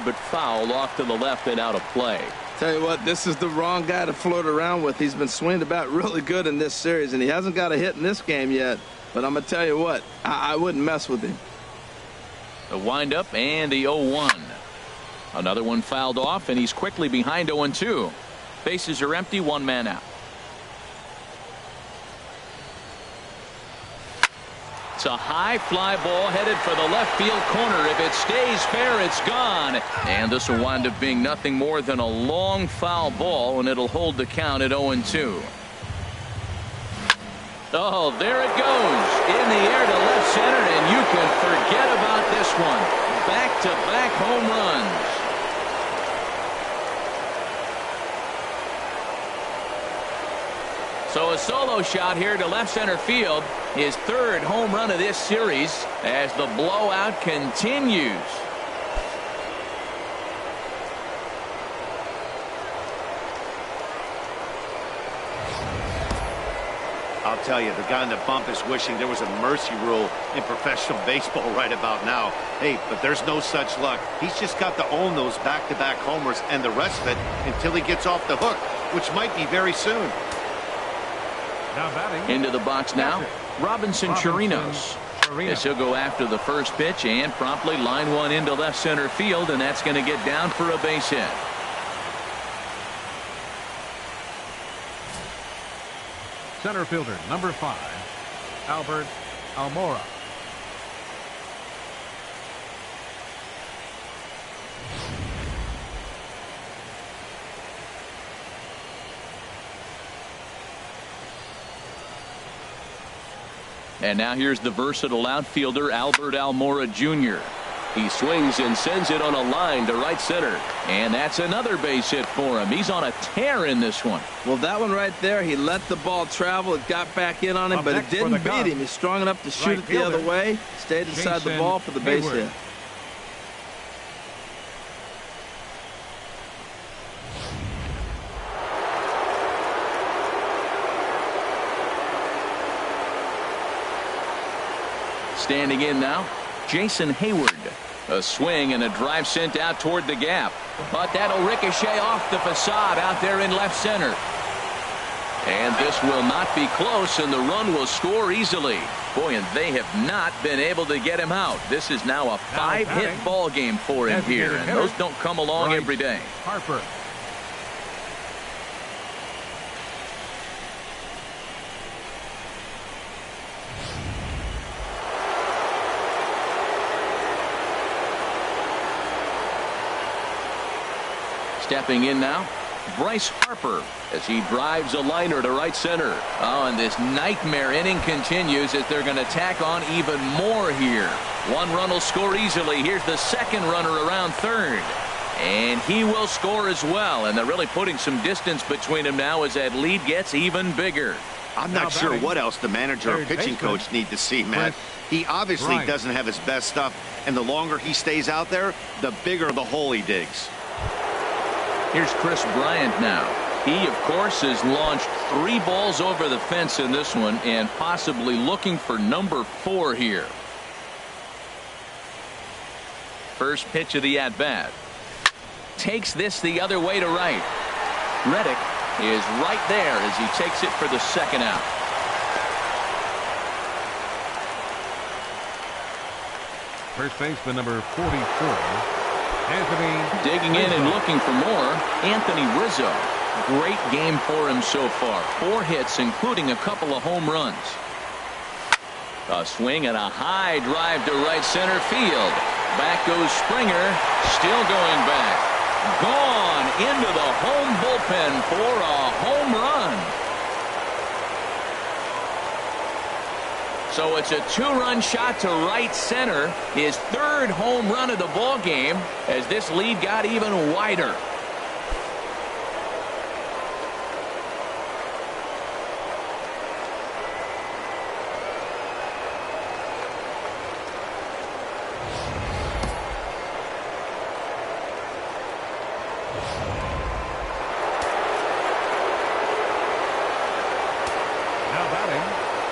But foul off to the left and out of play. Tell you what, this is the wrong guy to float around with. He's been swinging about really good in this series, and he hasn't got a hit in this game yet. But I'm going to tell you what, I wouldn't mess with him. The windup and the 0-1. Another one fouled off, and he's quickly behind 0-2. Bases are empty, one man out. It's a high fly ball headed for the left field corner. If it stays fair, it's gone. And this will wind up being nothing more than a long foul ball, and it'll hold the count at 0-2. Oh, there it goes. In the air to left center, and you can forget about this one. Back-to-back home runs. So a solo shot here to left center field. His third home run of this series as the blowout continues. I'll tell you, the guy in the bump is wishing there was a mercy rule in professional baseball right about now. Hey, but there's no such luck. He's just got to own those back-to-back homers and the rest of it until he gets off the hook, which might be very soon. Now batting. Into the box now, Robinson Chirinos. As he'll go after the first pitch and promptly line one into left center field, and that's going to get down for a base hit. Center fielder, number 5, Albert Almora. And now here's the versatile outfielder, Albert Almora Jr. He swings and sends it on a line to right center. And that's another base hit for him. He's on a tear in this one. Well, that one right there, he let the ball travel. It got back in on him, but it didn't beat him. He's strong enough to shoot it the other way. Stayed inside the ball for the base hit. Standing in now, Jason Hayward. A swing and a drive sent out toward the gap. But that'll ricochet off the facade out there in left center. And this will not be close, and the run will score easily. Boy, and they have not been able to get him out. This is now a 5-hit ball game for him here, and those don't come along every day. Harper. Stepping in now, Bryce Harper as he drives a liner to right center. Oh, and this nightmare inning continues as they're going to tack on even more here. One run will score easily. Here's the second runner around third. And he will score as well. And they're really putting some distance between them now as that lead gets even bigger. I'm not sure what else the manager or pitching coach need to see, Matt. He obviously doesn't have his best stuff, and the longer he stays out there, the bigger the hole he digs. Here's Chris Bryant now. He, of course, has launched 3 balls over the fence in this one and possibly looking for number 4 here. First pitch of the at-bat. Takes this the other way to right. Reddick is right there as he takes it for the second out. First baseman number 44, Anthony. Digging in and looking for more, Anthony Rizzo. Great game for him so far. 4 hits, including a couple of home runs. A swing and a high drive to right center field. Back goes Springer, still going back. Gone into the home bullpen for a home run. So it's a 2-run shot to right center. His 3rd home run of the ball game as this lead got even wider.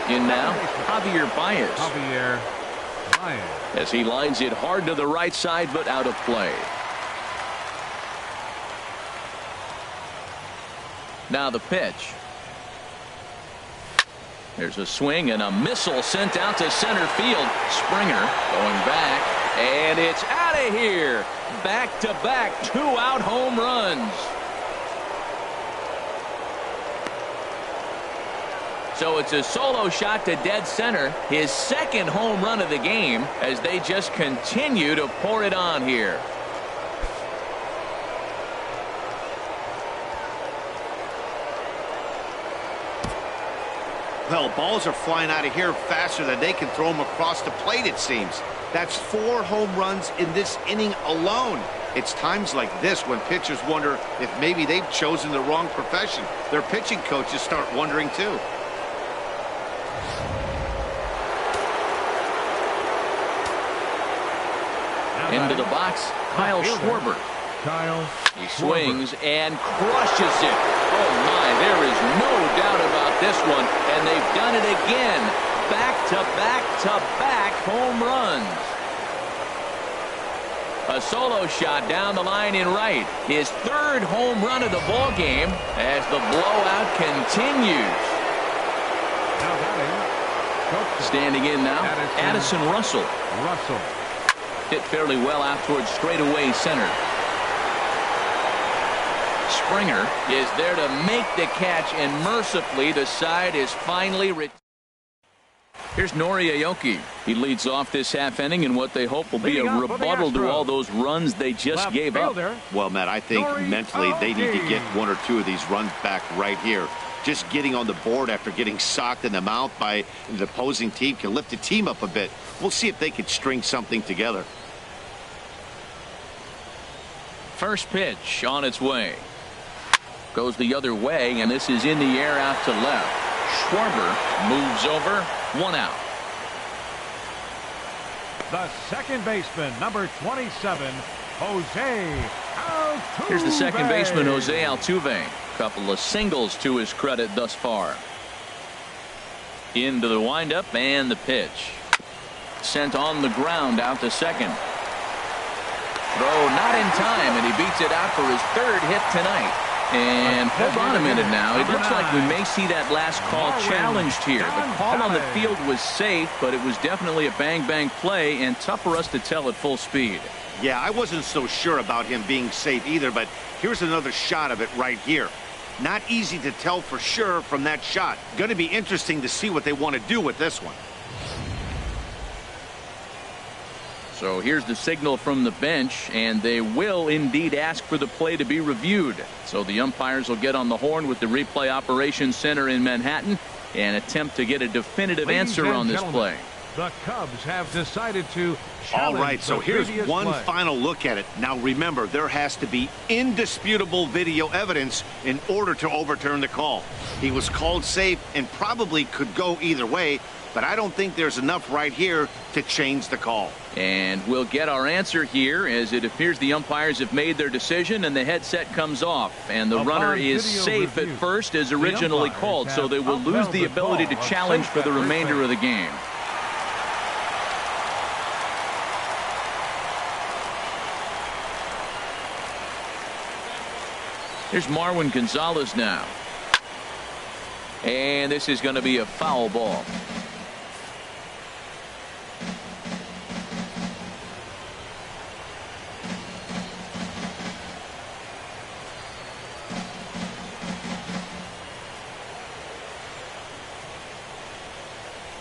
In now, Javier Baez. As he lines it hard to the right side, but out of play. Now the pitch. There's a swing and a missile sent out to center field. Springer going back, and it's out of here. Back-to-back 2-out home runs. So it's a solo shot to dead center, his 2nd home run of the game, as they just continue to pour it on here. Well, balls are flying out of here faster than they can throw them across the plate, it seems. That's 4 home runs in this inning alone. It's times like this when pitchers wonder if maybe they've chosen the wrong profession. Their pitching coaches start wondering too. Into the box, Kyle Schwarber. He swings and crushes it. Oh my, there is no doubt about this one. And they've done it again. Back-to-back-to-back home runs. A solo shot down the line in right. His 3rd home run of the ball game as the blowout continues. Standing in now, Addison Russell. Hit fairly well out towards straightaway center. Springer is there to make the catch, and mercifully the side is finally returned. Here's Nori Aoki. He leads off this half inning in what they hope will be a rebuttal to all those runs they just gave up. Well, Matt, I think mentally they need to get 1 or 2 of these runs back right here. Just getting on the board after getting socked in the mouth by the opposing team can lift the team up a bit. We'll see if they can string something together. First pitch on its way. Goes the other way, and this is in the air out to left. Schwarber moves over. 1 out. The second baseman, number 27, Jose Altuve. Here's the second baseman, Jose Altuve. Couple of singles to his credit thus far. Into the windup and the pitch. Sent on the ground out to second. Throw not in time, and he beats it out for his 3rd hit tonight. And hold on a minute now. It looks like we may see that last call challenged here. The call on the field was safe, but it was definitely a bang-bang play and tough for us to tell at full speed. Yeah, I wasn't so sure about him being safe either, but here's another shot of it right here. Not easy to tell for sure from that shot. Going to be interesting to see what they want to do with this one. So here's the signal from the bench, and they will indeed ask for the play to be reviewed. So the umpires will get on the horn with the replay operations center in Manhattan and attempt to get a definitive answer on this play. The Cubs have decided to All challenge right, so the here's previous one play. final look at it. Now remember, there has to be indisputable video evidence in order to overturn the call. He was called safe and probably could go either way, but I don't think there's enough right here to change the call. And we'll get our answer here, as it appears the umpires have made their decision and the headset comes off. And the runner is safe at first as originally called, so they will lose the ability to challenge for the remainder of the game. Here's Marwin Gonzalez now. And this is going to be a foul ball.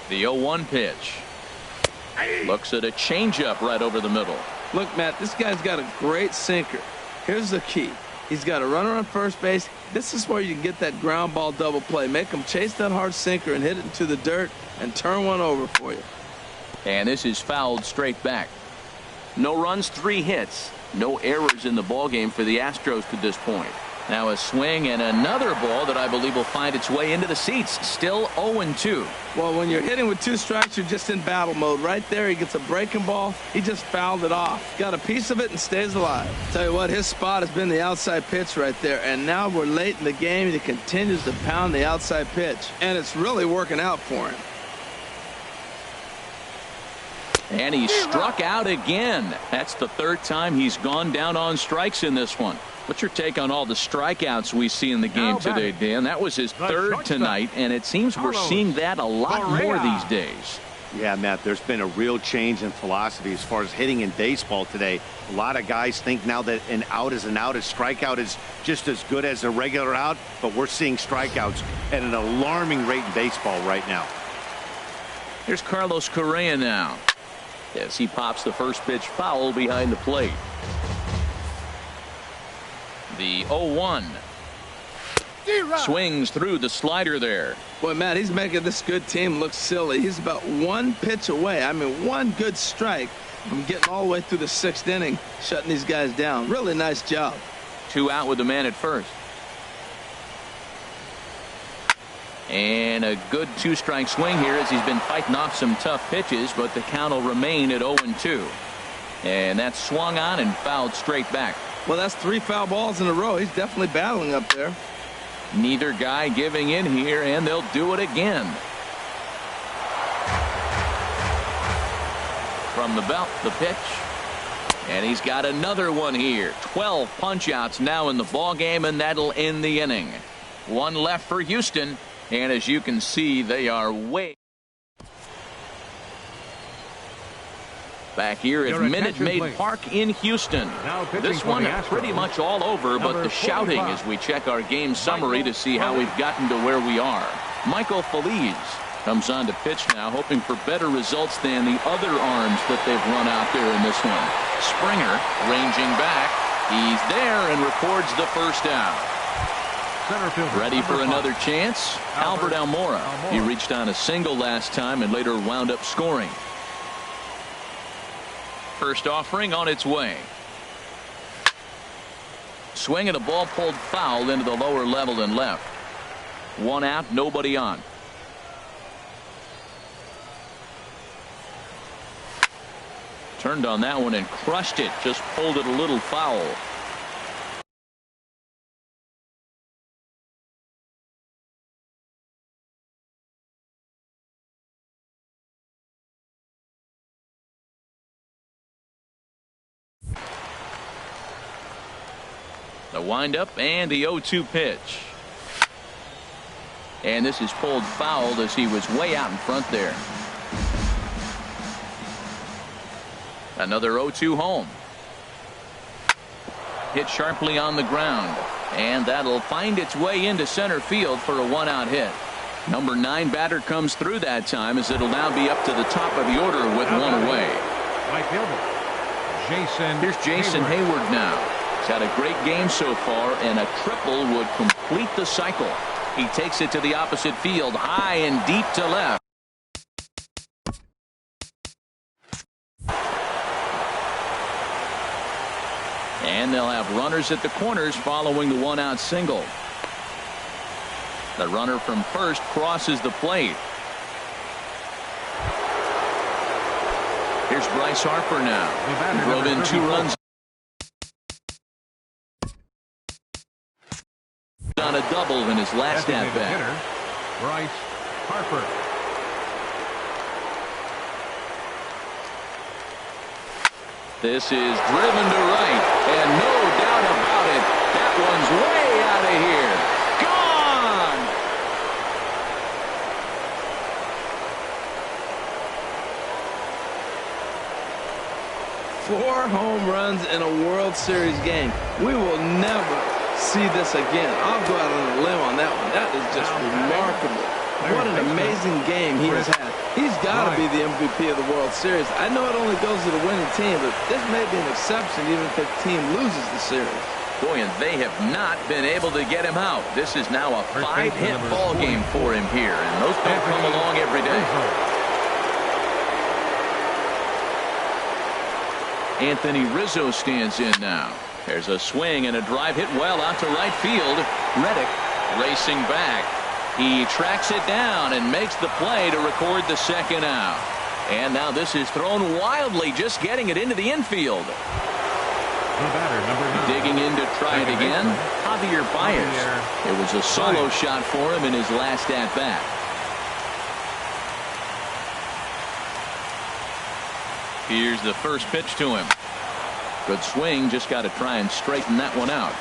The 0-1 pitch. Looks at a changeup right over the middle. Look, Matt, this guy's got a great sinker. Here's the key. He's got a runner on first base. This is where you can get that ground ball double play. Make him chase that hard sinker and hit it into the dirt and turn one over for you. And this is fouled straight back. No runs, 3 hits. No errors in the ballgame for the Astros to this point. Now a swing and another ball that I believe will find its way into the seats. Still 0-2. Well, when you're hitting with 2 strikes, you're just in battle mode. Right there, he gets a breaking ball. He just fouled it off. Got a piece of it and stays alive. Tell you what, his spot has been the outside pitch right there. And now we're late in the game, and he continues to pound the outside pitch. And it's really working out for him. And he struck out again. That's the 3rd time he's gone down on strikes in this one. What's your take on all the strikeouts we see in the game today, Dan? That was his 3rd tonight, and it seems we're seeing that a lot more these days. Yeah, Matt, there's been a real change in philosophy as far as hitting in baseball today. A lot of guys think now that an out is an out, a strikeout is just as good as a regular out, but we're seeing strikeouts at an alarming rate in baseball right now. Here's Carlos Correa now, as he pops the first pitch foul behind the plate. The 0-1. Swings through the slider there. Boy, Matt, he's making this good team look silly. He's about 1 pitch away. I mean, 1 good strike from getting all the way through the 6th inning, shutting these guys down. Really nice job. 2 out with the man at first. And a good 2-strike swing here as he's been fighting off some tough pitches, but the count will remain at 0-2. And that's swung on and fouled straight back. Well, that's 3 foul balls in a row. He's definitely battling up there. Neither guy giving in here, and they'll do it again. From the belt, the pitch. And he's got another one here. 12 punch-outs now in the ball game, and that'll end the inning. 1 left for Houston, and as you can see, they are way back here at Minute Maid Park in Houston. This one pretty much all over, but the shouting as we check our game summary to see how we've gotten to where we are. Michael Feliz comes on to pitch now, hoping for better results than the other arms that they've run out there in this one. Springer ranging back. He's there and records the first out. Ready for another chance? Albert Almora. He reached on a single last time and later wound up scoring. First offering on its way. Swing and a ball pulled foul into the lower level and left. 1 out, nobody on. Turned on that one and crushed it. Just pulled it a little foul. The windup and the 0-2 pitch. And this is pulled fouled as he was way out in front there. Another 0-2 home. Hit sharply on the ground. And that'll find its way into center field for a 1-out hit. Number 9 batter comes through that time as it'll now be up to the top of the order with 1 away. Right fielder, Here's Jason Hayward now. He's had a great game so far, and a triple would complete the cycle. He takes it to the opposite field, high and deep to left. And they'll have runners at the corners following the one-out single. The runner from first crosses the plate. Here's Bryce Harper now. He drove in 2 runs on a double in his last at-bat. Bryce Harper. This is driven to right, and no doubt about it, that one's way out of here. Gone! 4 home runs in a World Series game. We will never see this again. I'll go out on a limb on that one. That is just remarkable. What an amazing game he has had. He's got to be the MVP of the World Series. I know it only goes to the winning team, but this may be an exception even if the team loses the series. Boy, and they have not been able to get him out. This is now a 5-hit ball game for him here, and those don't come along every day. Anthony Rizzo stands in now. There's a swing and a drive hit well out to right field. Reddick racing back. He tracks it down and makes the play to record the second out. And now this is thrown wildly, just getting it into the infield. The batter, number 9. Digging in to try it again, Javier Baez. It was a solo shot for him in his last at-bat. Here's the first pitch to him. Good swing, just got to try and straighten that one out.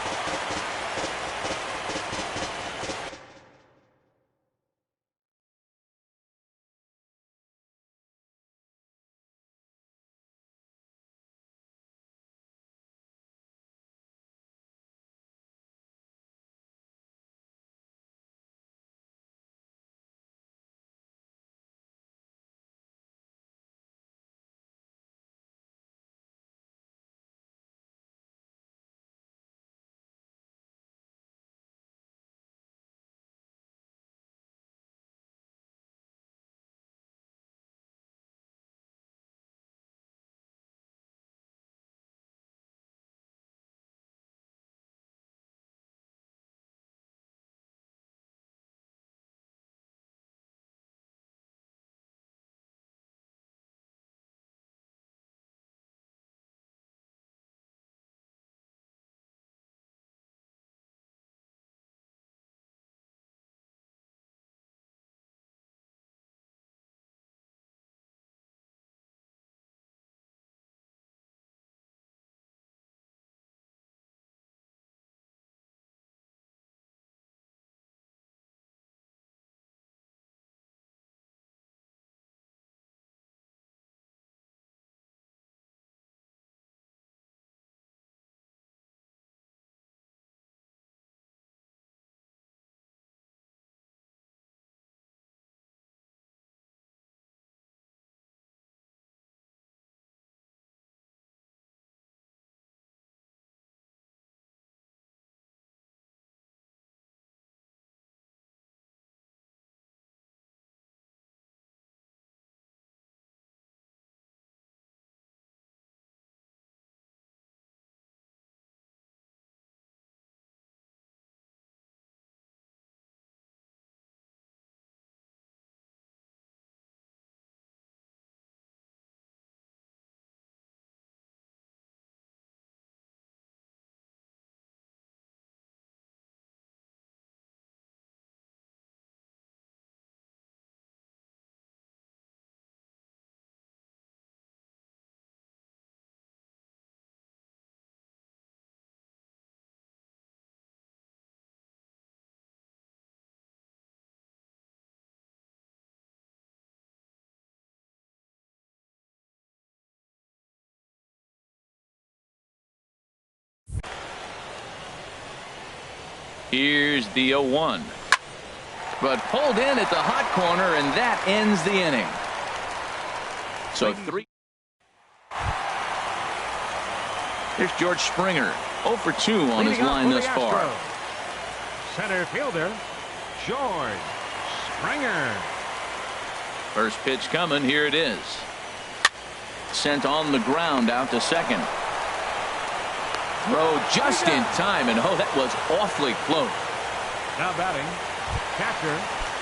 Here's the 0-1. But pulled in at the hot corner, and that ends the inning. So 3. Here's George Springer, 0 for 2 on his line thus far. Center fielder, George Springer. First pitch coming, here it is. Sent on the ground out to second. throw just in time, and oh, that was awfully close. Now batting, catcher.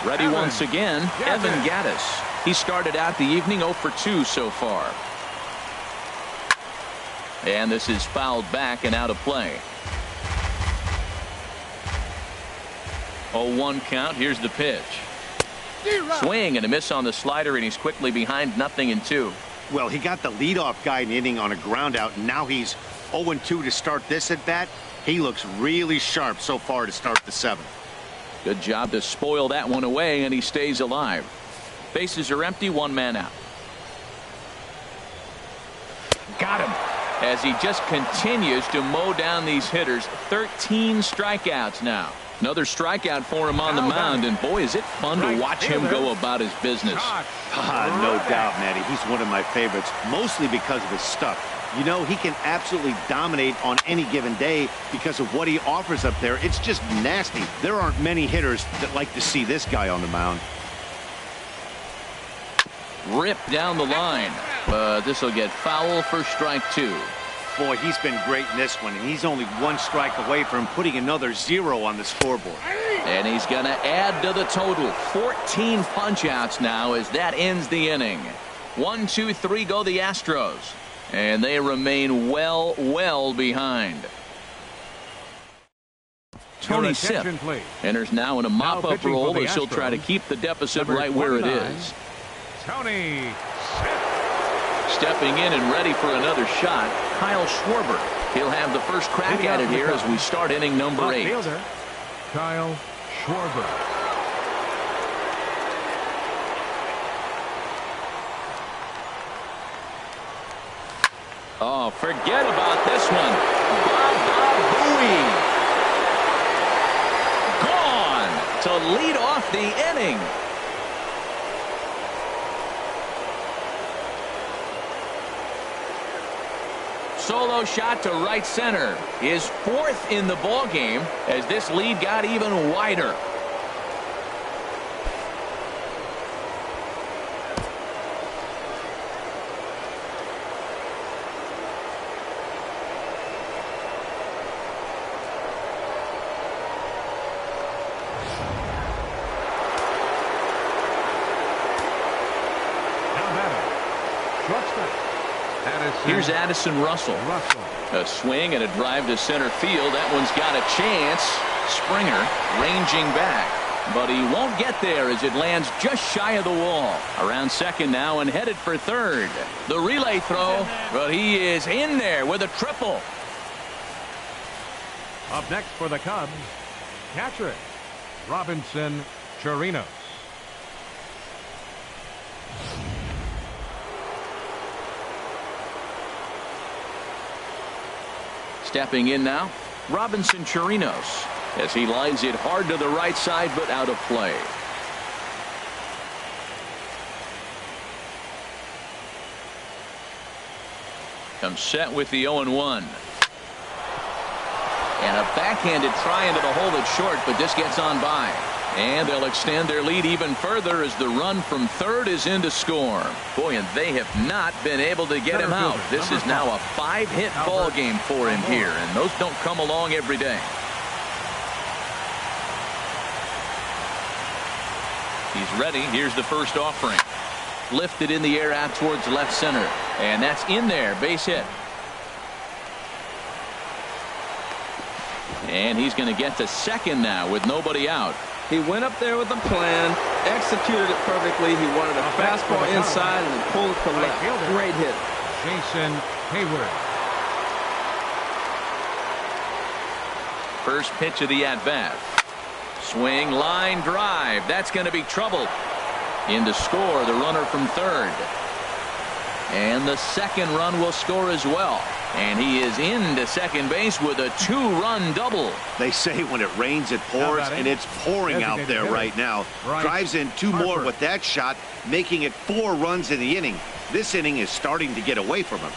Ready Evan once again, Gaddis. Evan Gaddis. He started out the evening 0 for 2 so far. And this is fouled back and out of play. 0-1 count. Here's the pitch. Swing and a miss on the slider, and he's quickly behind 0-2. Well, he got the leadoff guy in the inning on a ground out, and now he's 0-2 to start this at bat. He looks really sharp so far to start the 7th. Good job to spoil that one away, and he stays alive. Bases are empty, 1 man out. Got him. As he just continues to mow down these hitters. 13 strikeouts now. Another strikeout for him on the mound, and boy, is it fun to watch him go about his business. No doubt, Matty. He's one of my favorites, mostly because of his stuff. You know, he can absolutely dominate on any given day because of what he offers up there. It's just nasty. There aren't many hitters that like to see this guy on the mound. Ripped down the line. This will get foul for strike 2. Boy, he's been great in this one, and he's only 1 strike away from putting another 0 on the scoreboard. And he's going to add to the total. 14 punch-outs now as that ends the inning. 1, 2, 3 go the Astros. And they remain well behind. Tony Sipp enters now in a mop-up role as he'll try to keep the deficit right where it is. Tony Sipp. Stepping in and ready for another shot, Kyle Schwarber. He'll have the first crack at it here as we start inning number 8. Kyle Schwarber. Oh, forget about this one. Booey. Gone to lead off the inning. Solo shot to right center. His 4th in the ball game as this lead got even wider. Here's Addison Russell. A swing and a drive to center field. That one's got a chance. Springer ranging back, but he won't get there as it lands just shy of the wall. Around second now and headed for third. The relay throw, but he is in there with a triple. Up next for the Cubs, catcher Robinson Chirinos. Stepping in now, Robinson Chirinos, as he lines it hard to the right side, but out of play. Comes set with the 0-1. And a backhanded try into the hole that's short, but this gets on by. And they'll extend their lead even further as the run from third is in to score. Boy, and they have not been able to get him out. This is now a 5-hit ball game for him here, and those don't come along every day. He's ready. Here's the first offering. Lifted in the air out towards left center. And that's in there. Base hit. And he's going to get to second now with nobody out. He went up there with a plan, executed it perfectly. He wanted a fastball inside and then pulled it to left. Great hit. Jason Hayward. First pitch of the at-bat. Swing, line drive. That's going to be trouble. In to score, the runner from third. And the second run will score as well. And he is into second base with a 2-run double. They say when it rains, it pours, and it's pouring out there right now. Drives in 2 more with that shot, making it 4 runs in the inning. This inning is starting to get away from him.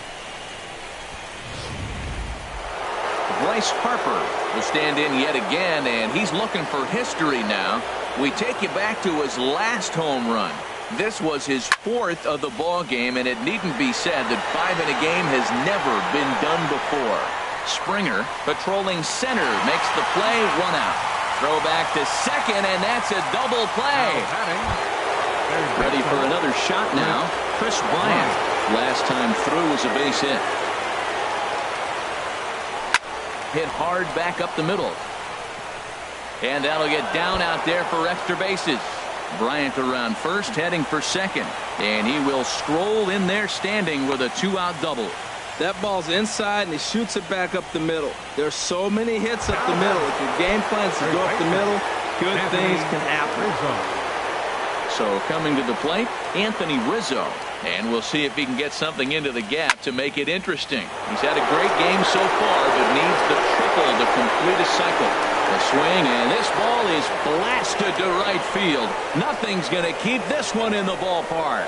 Bryce Harper will stand in yet again, and he's looking for history now. We take you back to his last home run. This was his 4th of the ball game, and it needn't be said that 5 in a game has never been done before. Springer patrolling center makes the play, 1 out. Throw back to second, and that's a double play. Ready for another shot now. Chris Bryant. Last time through was a base hit. Hit hard back up the middle. And that'll get down out there for extra bases. Bryant around first, heading for second. And he will stroll in there standing with a 2-out double. That ball's inside, and he shoots it back up the middle. There's so many hits up the middle. If your game plan is to go up the middle, good things can happen. So coming to the plate, Anthony Rizzo. And we'll see if he can get something into the gap to make it interesting. He's had a great game so far, but needs the triple to complete a cycle. The swing, and this ball is blasted to right field. Nothing's going to keep this one in the ballpark.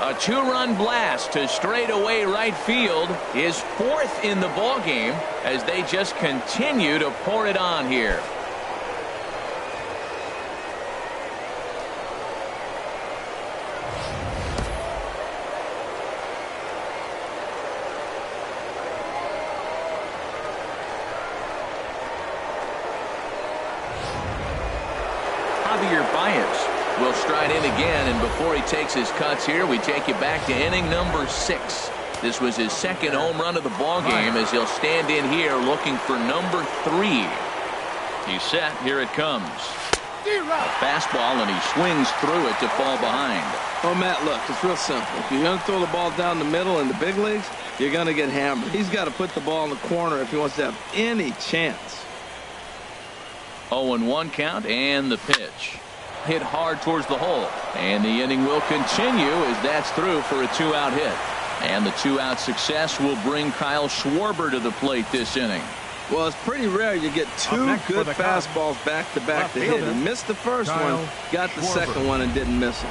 A 2-run blast to straightaway right field, his 4th in the ballgame as they just continue to pour it on here. Will stride in again, and before he takes his cuts here, we take you back to inning number 6. This was his 2nd home run of the ball game as he'll stand in here looking for number 3. He's set. Here it comes. A fastball, and he swings through it to fall behind. Oh, Matt, look, it's real simple. If you're going to throw the ball down the middle in the big leagues, you're going to get hammered. He's got to put the ball in the corner if he wants to have any chance. 0-1 count, and the pitch. Hit hard towards the hole, and the inning will continue as that's through for a 2-out hit. And the 2-out success will bring Kyle Schwarber to the plate this inning. Well, it's pretty rare you get 2 good fastballs back-to-back to hit. He missed the first one, got the second one, and didn't miss it.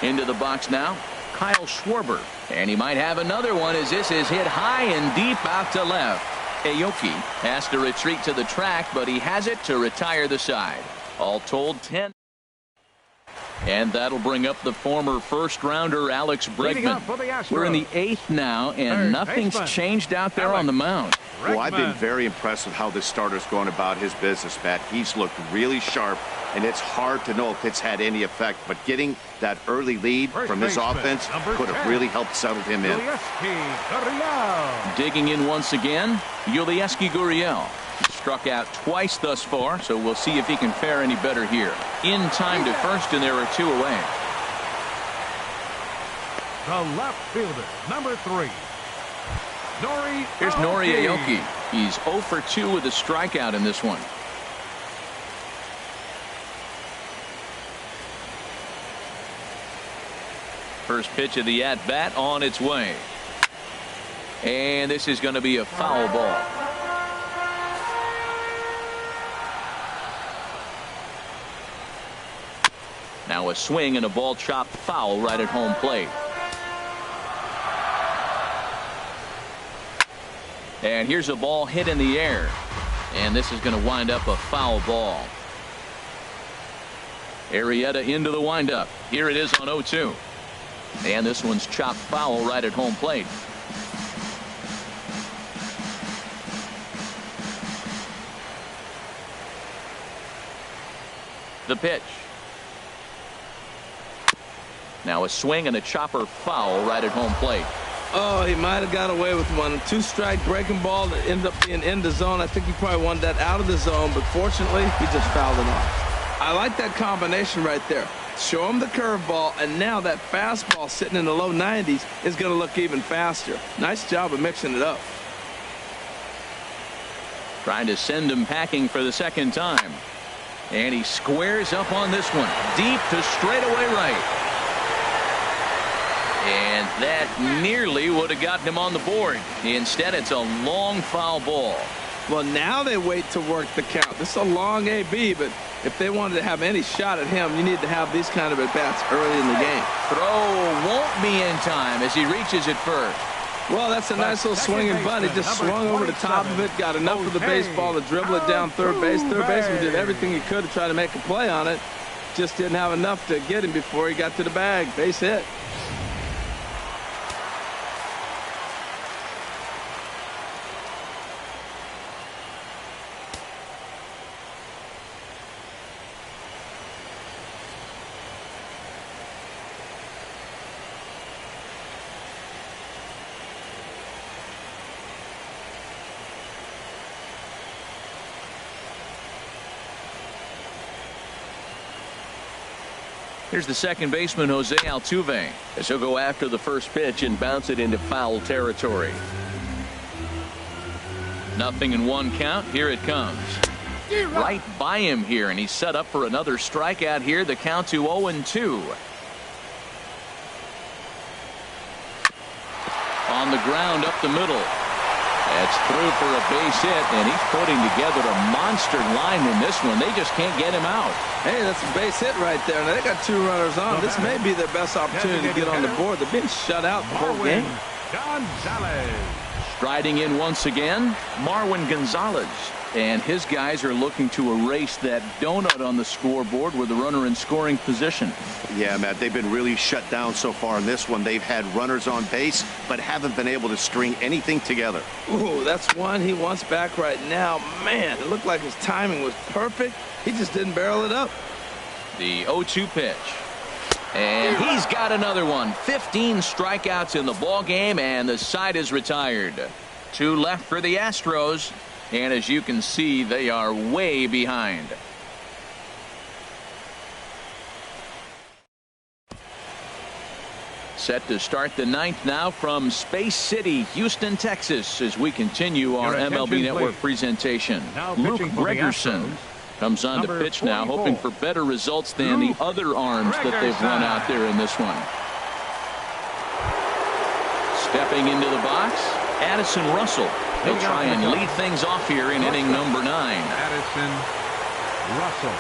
Into the box now, Kyle Schwarber. And he might have another one as this is hit high and deep out to left. Aoki has to retreat to the track, but he has it to retire the side. All told, 10. And that'll bring up the former first-rounder Alex Bregman. We're in the 8th now, and nothing's changed out there on the mound. Well, I've been very impressed with how this starter's going about his business, Matt. He's looked really sharp, and it's hard to know if it's had any effect. But getting that early lead from his offense could have really helped settle him in. Digging in once again, Yulieski Gurriel. Struck out twice thus far, so we'll see if he can fare any better here. In time to first, and there are 2 away. The left fielder, number 3. Here's Nori Aoki. He's 0 for 2 with a strikeout in this one. First pitch of the at-bat on its way. And this is going to be a foul ball. Now a swing and a ball chopped foul right at home plate. And here's a ball hit in the air. And this is going to wind up a foul ball. Arrieta into the windup. Here it is on 0-2. And this one's chopped foul right at home plate. The pitch. Now a swing and a chopper foul right at home plate. Oh, he might have got away with one. 2-strike breaking ball that ended up being in the zone. I think he probably wanted that out of the zone, but fortunately, he just fouled it off. I like that combination right there. Show him the curveball, and now that fastball sitting in the low 90s is going to look even faster. Nice job of mixing it up. Trying to send him packing for the second time. And he squares up on this one. Deep to straightaway right. And that nearly would have gotten him on the board. Instead, it's a long foul ball. Well, now they wait to work the count. This is a long AB, but if they wanted to have any shot at him, you need to have these kind of at-bats early in the game. Throw won't be in time as he reaches it first. Well, that's a nice little swinging bunt. He just swung over the top of it, got enough of the baseball to dribble it down third base. Third baseman did everything he could to try to make a play on it, Just didn't have enough to get him before he got to the bag. Base hit. Here's the second baseman, Jose Altuve, as he'll go after the first pitch and bounce it into foul territory. 0-1 count. Here it comes. Right by him here, and he's set up for another strikeout here. The count to 0-2. On the ground up the middle. That's through for a base hit, and he's putting together a monster line in this one. They just can't get him out. Hey, that's a base hit right there. Now, they got 2 runners on. This may be their best opportunity to get on the board. They've been shut out the whole game. Gonzalez. Striding in once again, Marwin Gonzalez. And his guys are looking to erase that donut on the scoreboard with the runner in scoring position. Yeah, Matt, they've been really shut down so far in this one. They've had runners on base, but haven't been able to string anything together. Ooh, that's one he wants back right now. Man, it looked like his timing was perfect. He just didn't barrel it up. The 0-2 pitch. And he's got another one. 15 strikeouts in the ball game, and the side is retired. 2 left for the Astros. And as you can see, they are way behind. Set to start the 9th now from Space City, Houston, Texas, as we continue our MLB Network presentation. Luke Gregerson comes on to pitch now, hoping for better results than the other arms that they've run out there in this one. Stepping into the box, Addison Russell. He'll try and lead things off here in inning number 9. Addison Russell.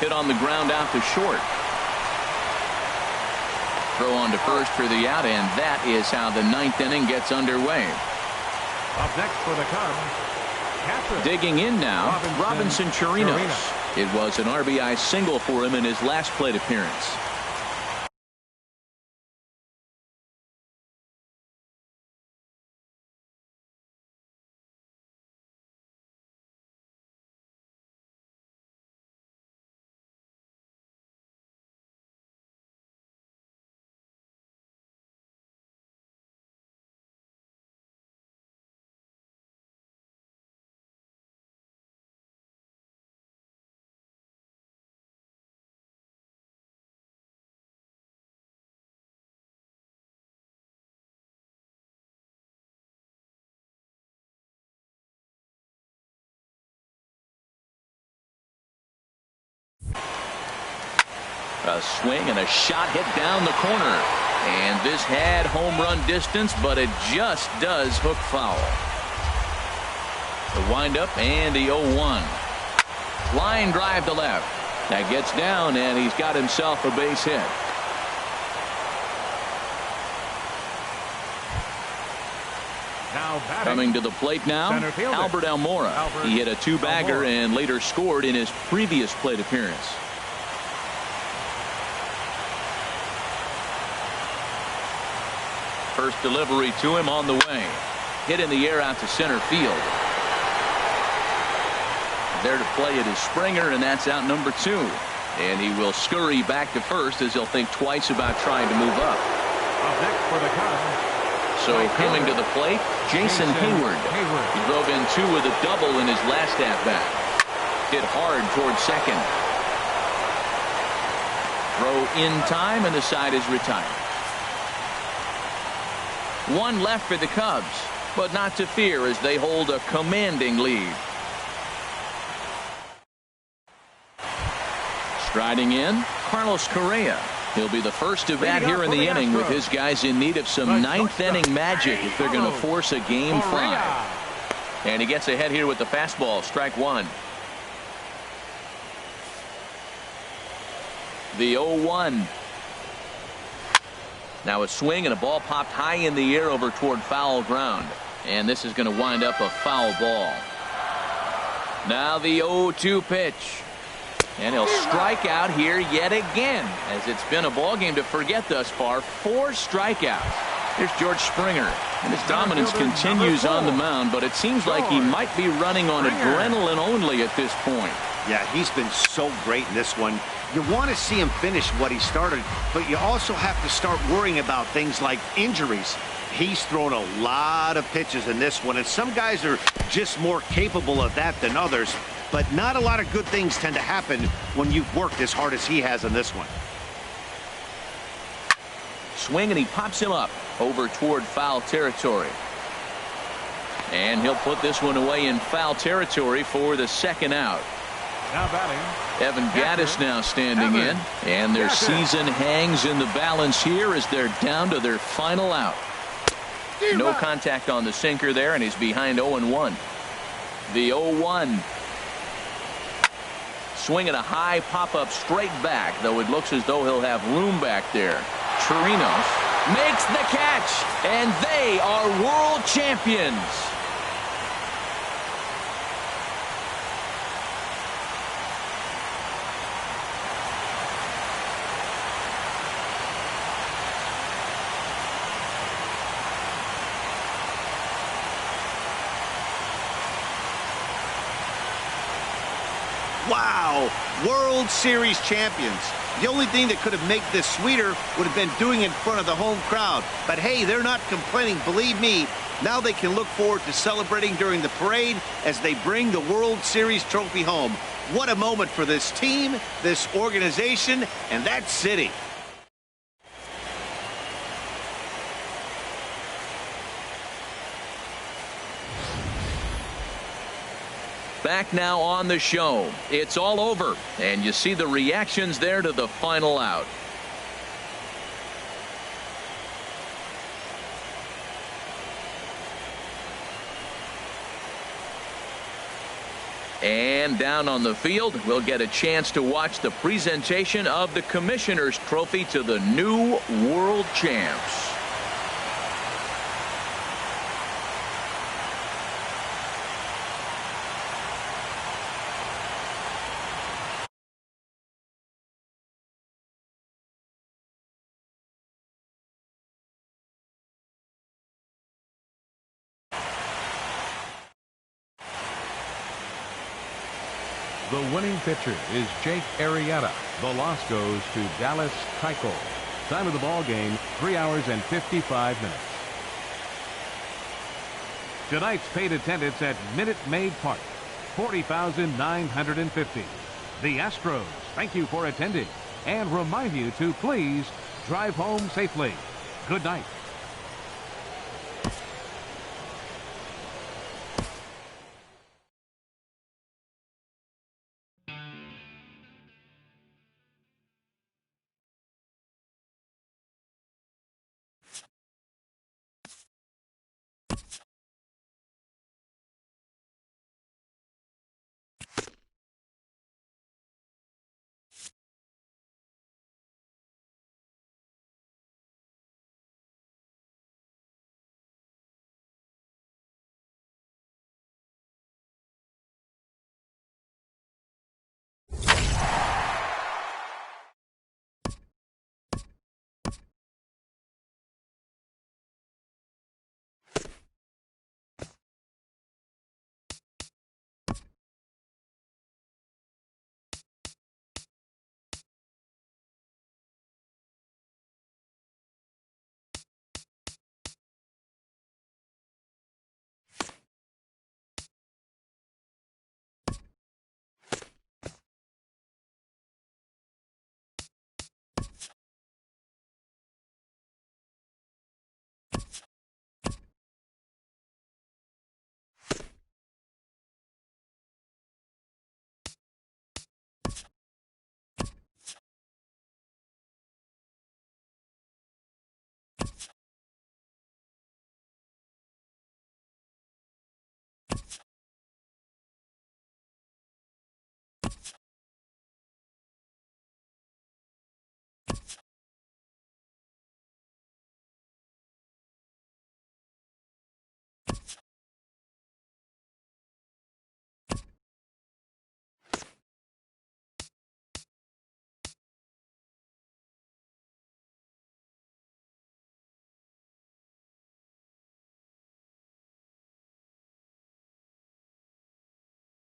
Hit on the ground out to short. Throw on to first for the out, and that is how the 9th inning gets underway. Up next for the Cubs, catcher. Digging in now, Robinson Chirinos. It was an RBI single for him in his last plate appearance. A swing and a shot hit down the corner. And this had home run distance, but it just does hook foul. The windup and the 0-1. Line drive to left. That gets down, and he's got himself a base hit. Now coming to the plate now, Albert Almora. He hit a 2-bagger and later scored in his previous plate appearance. First delivery to him on the way. Hit in the air out to center field. There to play it is Springer, and that's out number 2. And he will scurry back to first as he'll think twice about trying to move up. Up next for the Cubs. So coming to the plate, Jason Hayward. He drove in 2 with a double in his last at-bat. Hit hard towards second. Throw in time, and the side is retired. 1 left for the Cubs, but not to fear as they hold a commanding lead. Striding in, Carlos Correa. He'll be the first to bat here in the inning with his guys in need of some 9th inning magic if they're going to force a game 5. And he gets ahead here with the fastball, strike 1. The 0-1. Now a swing and a ball popped high in the air over toward foul ground. And this is going to wind up a foul ball. Now the 0-2 pitch. And he'll strike out here yet again, as it's been a ball game to forget thus far. 4 strikeouts. Here's George Springer. And his dominance continues on the mound, but it seems like he might be running on adrenaline only at this point. Yeah, he's been so great in this one. You want to see him finish what he started, but you also have to start worrying about things like injuries. He's thrown a lot of pitches in this one, and some guys are just more capable of that than others. But not a lot of good things tend to happen when you've worked as hard as he has in this one. Swing, and he pops him up over toward foul territory. And he'll put this one away in foul territory for the second out. Now batting, Evan Gaddis now standing in. And their season hangs in the balance here as they're down to their final out. No contact on the sinker there, and he's behind 0-1. The 0-1. Swinging a high pop-up straight back, though it looks as though he'll have room back there. Chirinos makes the catch, and they are world champions. Wow, World Series champions. The only thing that could have made this sweeter would have been doing it in front of the home crowd. But hey, they're not complaining, believe me. Now they can look forward to celebrating during the parade as they bring the World Series trophy home. What a moment for this team, this organization, and that city. Back now on the show. It's all over, and you see the reactions there to the final out. And down on the field, we'll get a chance to watch the presentation of the Commissioner's Trophy to the new world champs. The winning pitcher is Jake Arrieta. The loss goes to Dallas Keuchel. Time of the ball game, 3 hours and 55 minutes. Tonight's paid attendance at Minute Maid Park, 40,950. The Astros thank you for attending and remind you to please drive home safely. Good night.